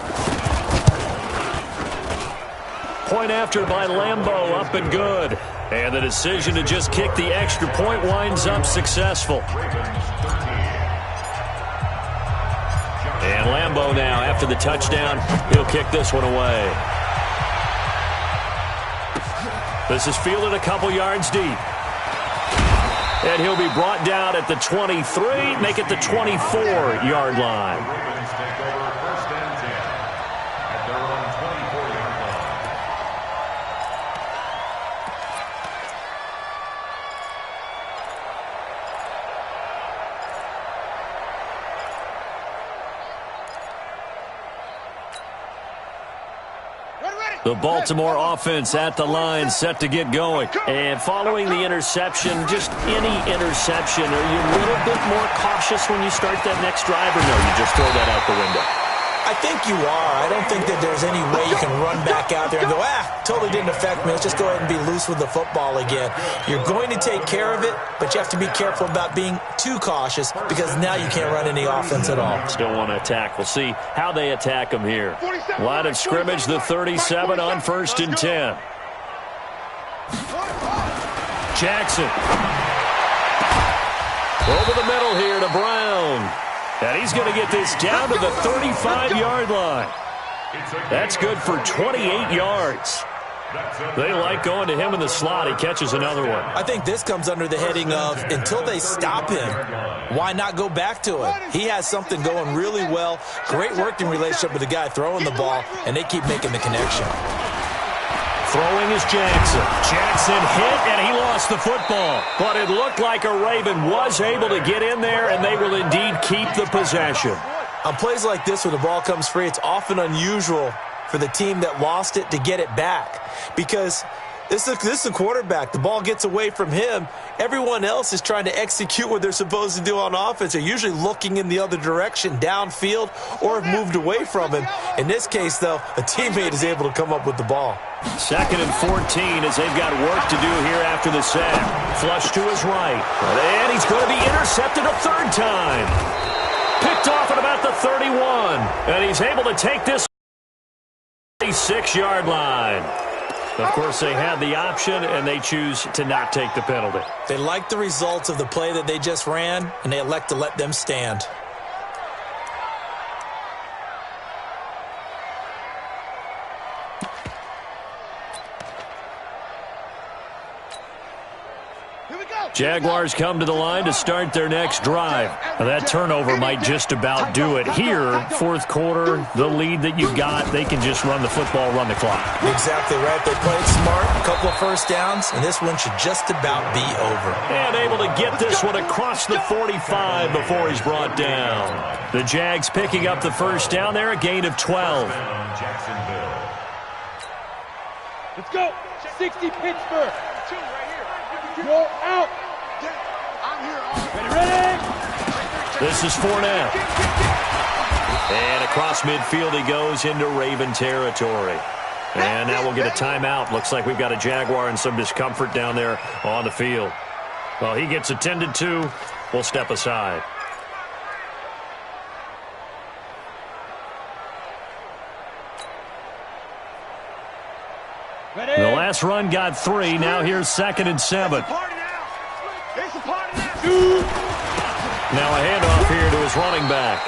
Point after by Lambeau, up and good. And the decision to just kick the extra point winds up successful. And Lambeau now, after the touchdown, he'll kick this one away. This is fielded a couple yards deep. And he'll be brought down at the 23, make it the 24-yard line. The Baltimore offense at the line, set to get going. And following the interception, just any interception, are you a little bit more cautious when you start that next drive, or no, you just throw that out the window? I think you are. I don't think that there's any way you can run back out there and go, totally didn't affect me. Let's just go ahead and be loose with the football again. You're going to take care of it, but you have to be careful about being too cautious because now you can't run any offense at all. Still want to attack. We'll see how they attack them here. Line of scrimmage, the 37 on 1st and 10. Jackson. Over the middle here to Brown. And he's going to get this down to the 35-yard line. That's good for 28 yards. They like going to him in the slot. He catches another one. I think this comes under the heading of until they stop him, why not go back to him? He has something going really well. Great working relationship with the guy throwing the ball, and they keep making the connection. Throwing is Jackson. Jackson hit, and he lost the football. But it looked like a Raven was able to get in there, and they will indeed keep the possession. On plays like this where the ball comes free, it's often unusual for the team that lost it to get it back. Because this is the quarterback. The ball gets away from him. Everyone else is trying to execute what they're supposed to do on offense. They're usually looking in the other direction, downfield, or have moved away from him. In this case, though, a teammate is able to come up with the ball. 2nd and 14 as they've got work to do here after the sack. Flush to his right. And he's going to be intercepted a 3rd time. Picked off at about the 31. And he's able to take this 6-yard line. Of course, they had the option, and they choose to not take the penalty. They like the results of the play that they just ran, and they elect to let them stand. Jaguars come to the line to start their next drive. Now, that turnover might just about do it. Here, 4th quarter, the lead that you got, they can just run the football, run the clock. Exactly right. They played smart, a couple of first downs, and this one should just about be over. And able to get this one across the 45 before he's brought down. The Jags picking up the first down there, a gain of 12. Let's go. 60 Pittsburgh. Go out. Ready. This is Fournette. And across midfield he goes into Raven territory. And now we'll get a timeout. Looks like we've got a Jaguar and some discomfort down there on the field. Well, he gets attended to. We'll step aside. Ready. The last run got 3. Now here's 2nd and 7. Now a handoff here to his running back.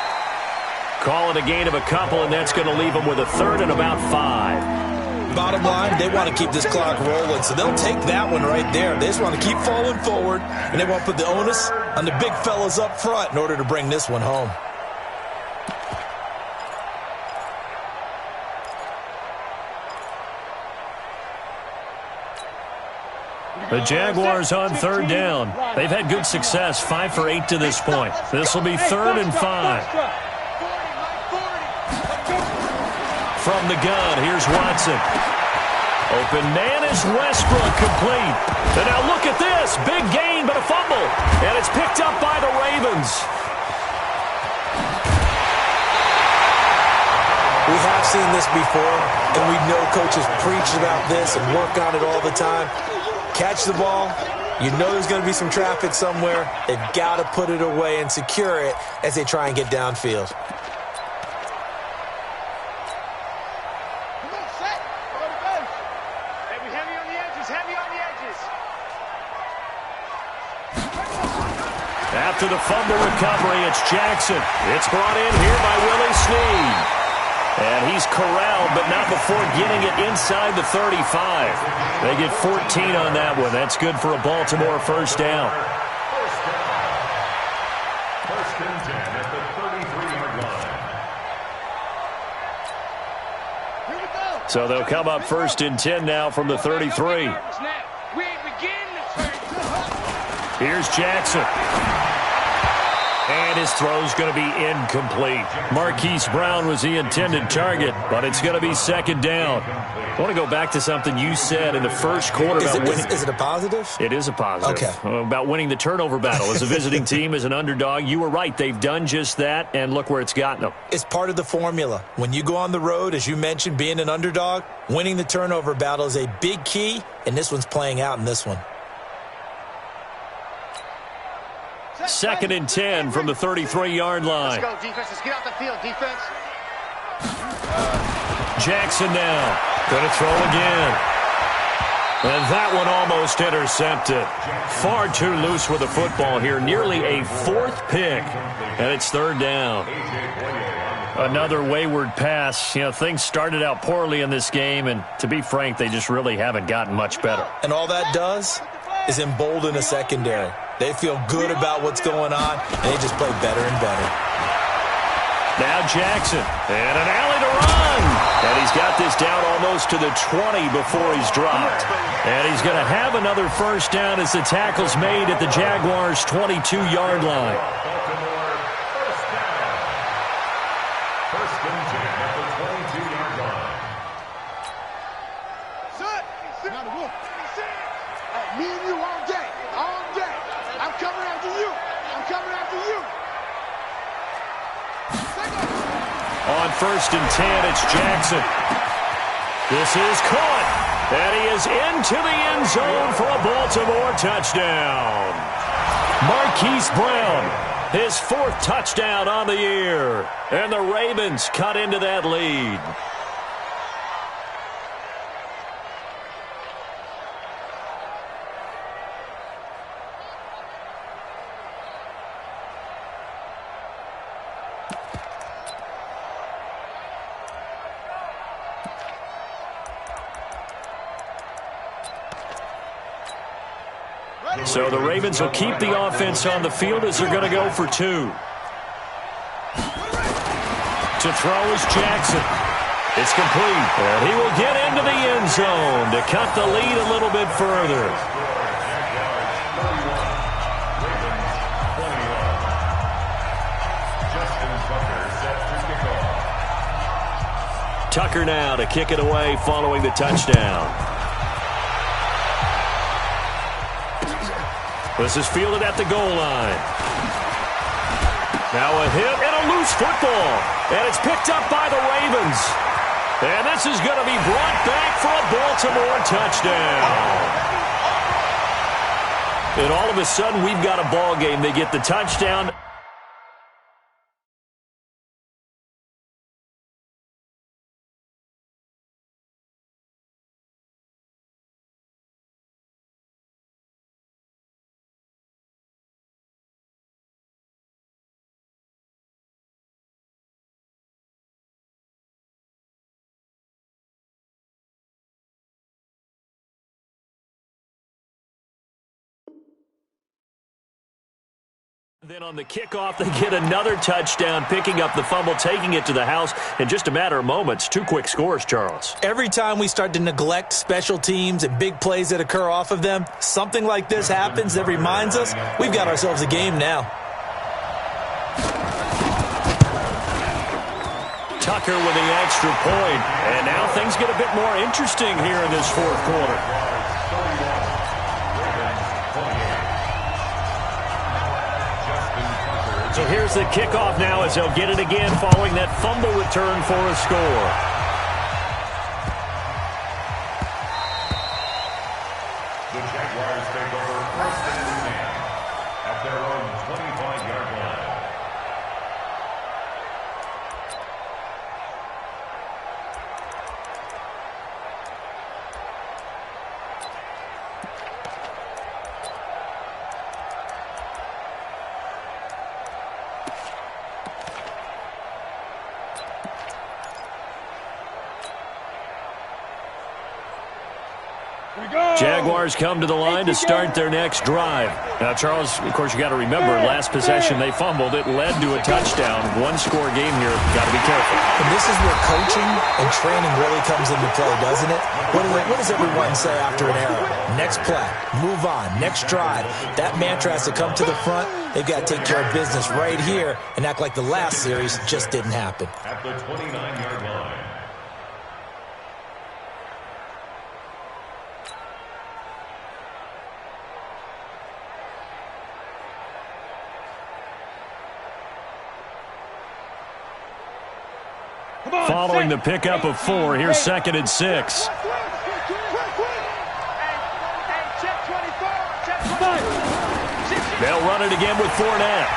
Call it a gain of a couple, and that's going to leave him with a 3rd and about 5. Bottom line, they want to keep this clock rolling, so they'll take that one right there. They just want to keep falling forward, and they want to put the onus on the big fellas up front in order to bring this one home. The Jaguars on third down. They've had good success, 5 for 8 to this point. This will be 3rd and 5. From the gun, here's Watson. Open man is Westbrook, complete. And now look at this. Big gain, but a fumble. And it's picked up by the Ravens. We have seen this before, and we know coaches preach about this and work on it all the time. Catch the ball. You know there's going to be some traffic somewhere. They've got to put it away and secure it as they try and get downfield. After the fumble recovery, it's Jackson. It's brought in here by Willie Snead. And he's corralled, but not before getting it inside the 35. They get 14 on that one. That's good for a Baltimore first down. First and 10 at the 33-yard line. So they'll come up first and 10 now from the 33. Here's Jackson. And his throw's going to be incomplete. Marquise Brown was the intended target, but it's going to be second down. I want to go back to something you said in the first quarter about winning. Is it a positive? It is a positive. Okay. About winning the turnover battle as a visiting team, as an underdog. You were right. They've done just that, and look where it's gotten them. It's part of the formula. When you go on the road, as you mentioned, being an underdog, winning the turnover battle is a big key, and this one's playing out in this one. Second and 10 from the 33-yard line. Let's go, defense. Let's get out the field, defense. Jackson now. Going to throw again. And that one almost intercepted. Far too loose with the football here. Nearly a 4th pick. And it's 3rd down. Another wayward pass. You know, things started out poorly in this game, and to be frank, they just really haven't gotten much better. And all that does is embolden a secondary. They feel good about what's going on, and they just play better and better. Now Jackson, and an alley to run. And he's got this down almost to the 20 before he's dropped. And he's going to have another first down as the tackle's made at the Jaguars' 22-yard line. Baltimore, first down. First and 10 at the 22-yard line. Me and you all day. All day. I'm coming after you. I'm coming after you. On first and 10, it's Jackson. This is caught. And he is into the end zone for a Baltimore touchdown. Marquise Brown, his 4th touchdown on the year. And the Ravens cut into that lead. So the Ravens will keep the offense on the field as they're going to go for 2. To throw is Jackson. It's complete. And he will get into the end zone to cut the lead a little bit further. Tucker now to kick it away following the touchdown. This is fielded at the goal line. Now a hit and a loose football. And it's picked up by the Ravens. And this is going to be brought back for a Baltimore touchdown. And all of a sudden, we've got a ball game. They get the touchdown. Then on the kickoff, they get another touchdown, picking up the fumble, taking it to the house in just a matter of moments. 2 quick scores, Charles. Every time we start to neglect special teams and big plays that occur off of them, something like this happens that reminds us we've got ourselves a game now. Tucker with the extra point. And now things get a bit more interesting here in this fourth quarter. So here's the kickoff now as they'll get it again following that fumble return for a score. The Jaguars take over first and 10 at their own 25-yard line. Jaguars come to the line to start their next drive. Now, Charles, of course, you got to remember, last possession they fumbled. It led to a touchdown. One-score game here. Got to be careful. And this is where coaching and training really comes into play, doesn't it? What does everyone say after an error? Next play, move on, next drive. That mantra has to come to the front. They've got to take care of business right here and act like the last series just didn't happen. At the 29-yard line. Following the pickup of 4, here's 2nd and 6. They'll run it again with Fournette.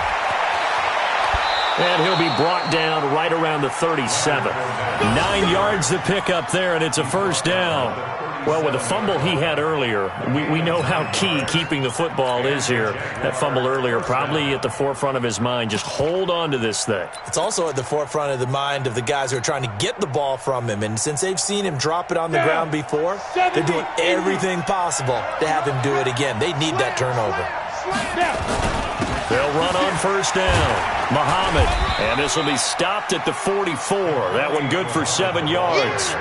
And he'll be brought down right around the 37. 9 yards to pick up there, and it's a first down. Well, with the fumble he had earlier, we know how key keeping the football is here. That fumble earlier probably at the forefront of his mind. Just hold on to this thing. It's also at the forefront of the mind of the guys who are trying to get the ball from him. And since they've seen him drop it on the ground before, they're doing everything possible to have him do it again. They need that turnover. They'll run on first down. Muhammad. And this will be stopped at the 44. That one good for 7 yards.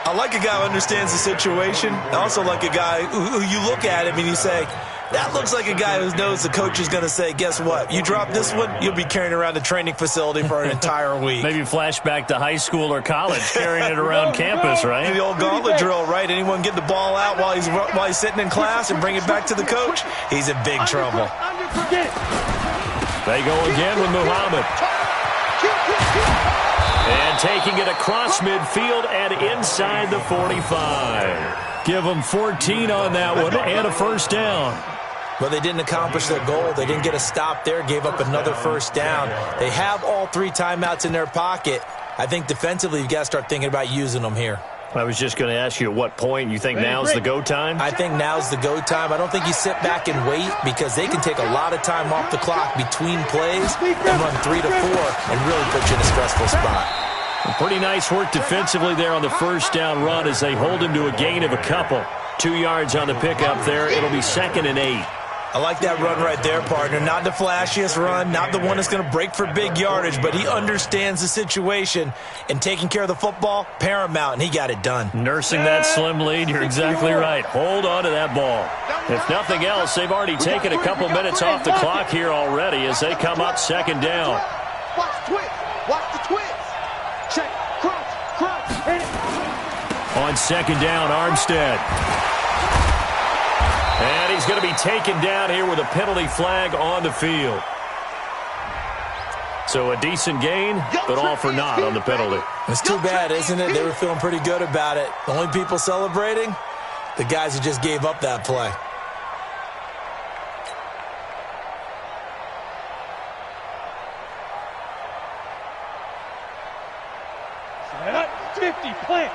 I like a guy who understands the situation. I also like a guy who you look at him and you say, that looks like a guy who knows the coach is going to say, guess what? You drop this one, you'll be carrying around the training facility for an entire week. Maybe flashback to high school or college, carrying it around campus, right? The old gauntlet drill, right? Anyone get the ball out while he's sitting in class and bring it back to the coach? He's in big trouble. They go again with Muhammad. And taking it across midfield and inside the 45. Give them 14 on that one and a first down. But they didn't accomplish their goal. They didn't get a stop there, gave up another first down. They have all 3 timeouts in their pocket. I think defensively you've got to start thinking about using them here. I was just going to ask you at what point you think now's the go time? I think now's the go time. I don't think you sit back and wait because they can take a lot of time off the clock between plays and run 3 to 4 and really put you in a stressful spot. Pretty nice work defensively there on the first down run as they hold him to a gain of a couple. 2 yards on the pickup there. It'll be 2nd and 8. I like that run right there, partner. Not the flashiest run, not the one that's going to break for big yardage, but he understands the situation, and taking care of the football, paramount, and he got it done. Nursing that slim lead, you're exactly right. Hold on to that ball. If nothing else, they've already taken a couple minutes off the clock here already as they come up 2nd down. Watch the twist. Watch the twist. Check. Crunch. Hit it. On 2nd down, Armstead. And he's going to be taken down here with a penalty flag on the field. So a decent gain, but all for naught on the penalty. It's too bad, isn't it? They were feeling pretty good about it. The only people celebrating, the guys who just gave up that play. Set up, 50, plant.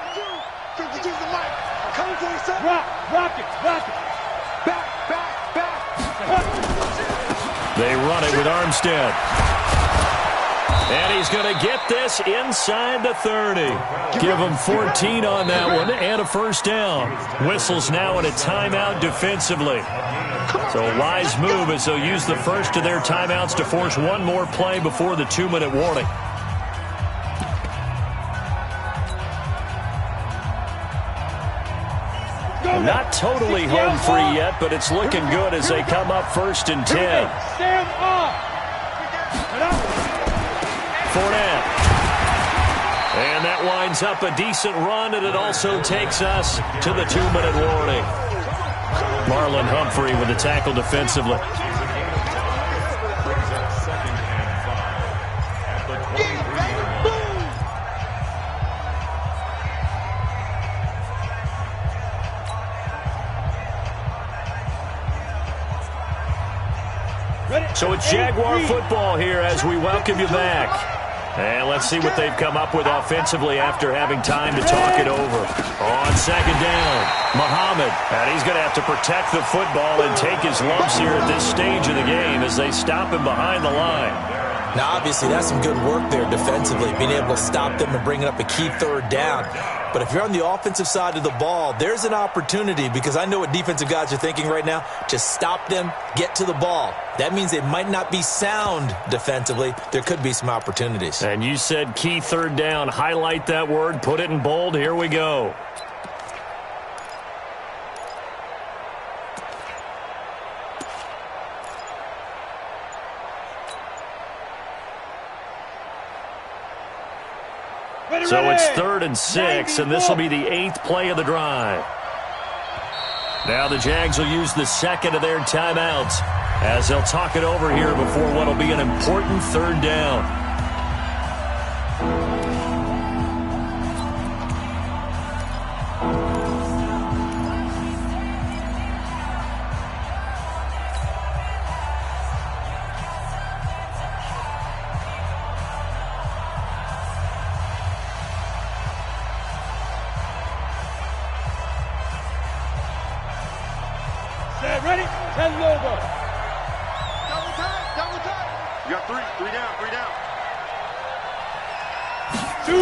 52's the mic. Come to yourself. Rock it. Back. They run it with Armstead. And he's going to get this inside the 30. Give him 14 on that one and a first down. Whistles now in a timeout defensively. So a wise move as they'll use the first of their timeouts to force one more play before the 2-minute warning. Not totally home free yet, but it's looking good as they come up 1st and 10. Stand up. Fournette. And that winds up a decent run, and it also takes us to the 2-minute warning. Marlon Humphrey with the tackle defensively. So it's Jaguar football here as we welcome you back. And let's see what they've come up with offensively after having time to talk it over. On 2nd down, Muhammad. And he's going to have to protect the football and take his lumps here at this stage of the game as they stop him behind the line. Now, obviously, that's some good work there defensively, being able to stop them and bringing up a key 3rd down. But if you're on the offensive side of the ball, there's an opportunity, because I know what defensive guys are thinking right now. Just stop them, get to the ball. That means they might not be sound defensively. There could be some opportunities. And you said key 3rd down. Highlight that word. Put it in bold. Here we go. So it's 3rd and 6, and this will be the 8th play of the drive. Now the Jags will use the 2nd of their timeouts as they'll talk it over here before what will be an important 3rd down. Ready? 10 over. Double time. You got 3 down. 2.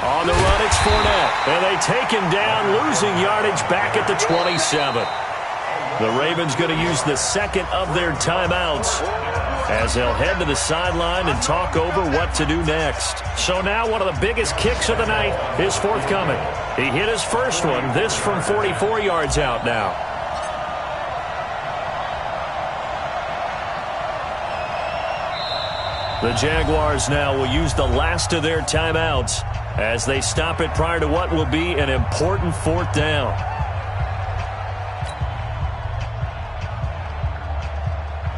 On the run, it's Fournette. And they take him down, losing yardage back at the 27. The Ravens going to use the 2nd of their timeouts as they'll head to the sideline and talk over what to do next. So now one of the biggest kicks of the night is forthcoming. He hit his first one, this from 44 yards out now. The Jaguars now will use the last of their timeouts as they stop it prior to what will be an important 4th down.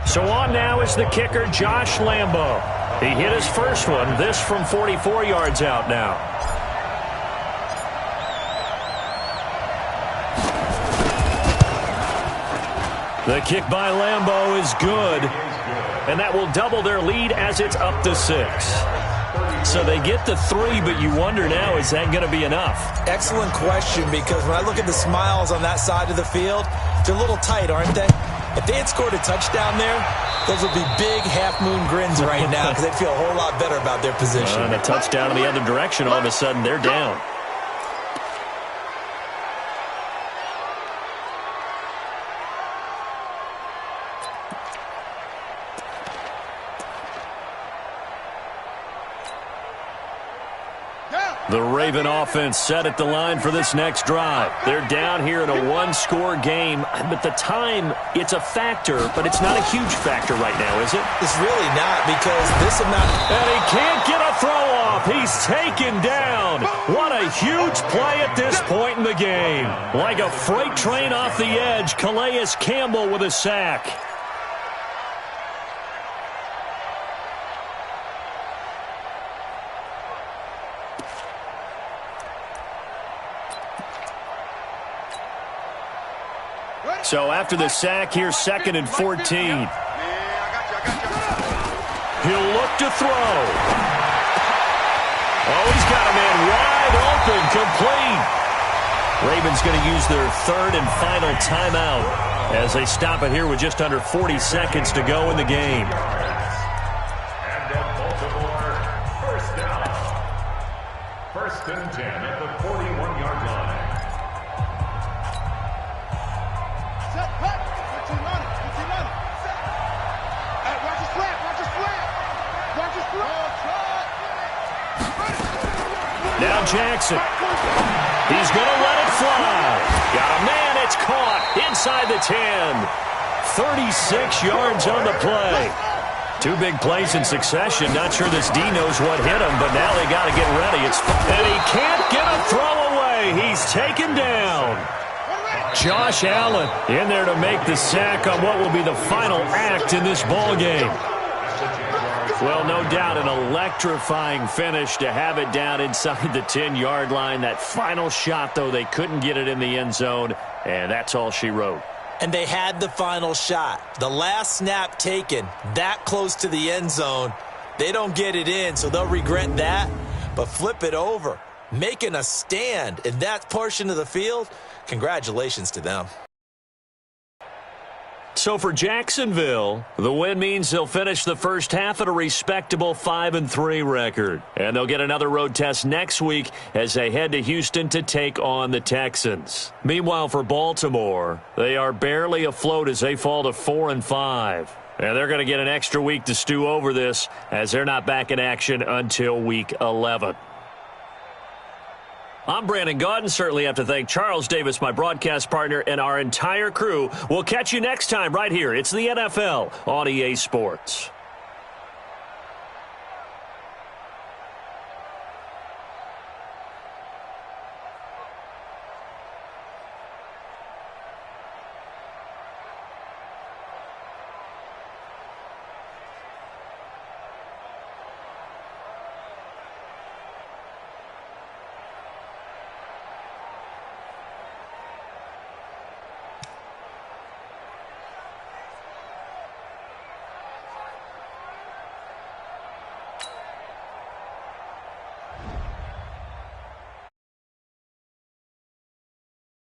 So on now is the kicker, Josh Lambo. He hit his first one, this from 44 yards out now. The kick by Lambo is good. And that will double their lead as it's up to 6. So they get the 3, but you wonder now, is that going to be enough? Excellent question, because when I look at the smiles on that side of the field, they're a little tight, aren't they? If they had scored a touchdown there, those would be big half-moon grins right now because they'd feel a whole lot better about their position. And a touchdown in the other direction, all of a sudden they're down. The Raven offense set at the line for this next drive. They're down here in a one-score game, but the time, it's a factor, but it's not a huge factor right now, is it? It's really not, because this amount... And he can't get a throw off. He's taken down. What a huge play at this point in the game. Like a freight train off the edge, Calais Campbell with a sack. So after the sack, here's 2nd and 14. Yeah, I got you. He'll look to throw. Oh, he's got a man wide open, complete. Ravens going to use their 3rd and final timeout as they stop it here with just under 40 seconds to go in the game. And the Baltimore First and 10 at the 41-yard line. Set, cut. 15 on it. 15 on it. Set. Hey, watch your slant. Watch your slant. Watch your slant. Now Jackson. He's going to let it fly. Got a man. It's caught inside the 10. 36 yards on the play. Two big plays in succession. Not sure this D knows what hit him, but now they got to get ready. And he can't get a throw away. He's taken down. Josh Allen in there to make the sack on what will be the final act in this ball game. Well, no doubt an electrifying finish to have it down inside the 10-yard line. That final shot, though, they couldn't get it in the end zone, and that's all she wrote. And they had the final shot. The last snap taken that close to the end zone. They don't get it in, so they'll regret that. But flip it over, making a stand in that portion of the field, congratulations to them. So for Jacksonville, the win means they'll finish the first half at a respectable 5-3 record. And they'll get another road test next week as they head to Houston to take on the Texans. Meanwhile, for Baltimore, they are barely afloat as they fall to 4-5. And they're going to get an extra week to stew over this as they're not back in action until week 11. I'm Brandon Gaudin. Certainly have to thank Charles Davis, my broadcast partner, and our entire crew. We'll catch you next time right here. It's the NFL on EA Sports.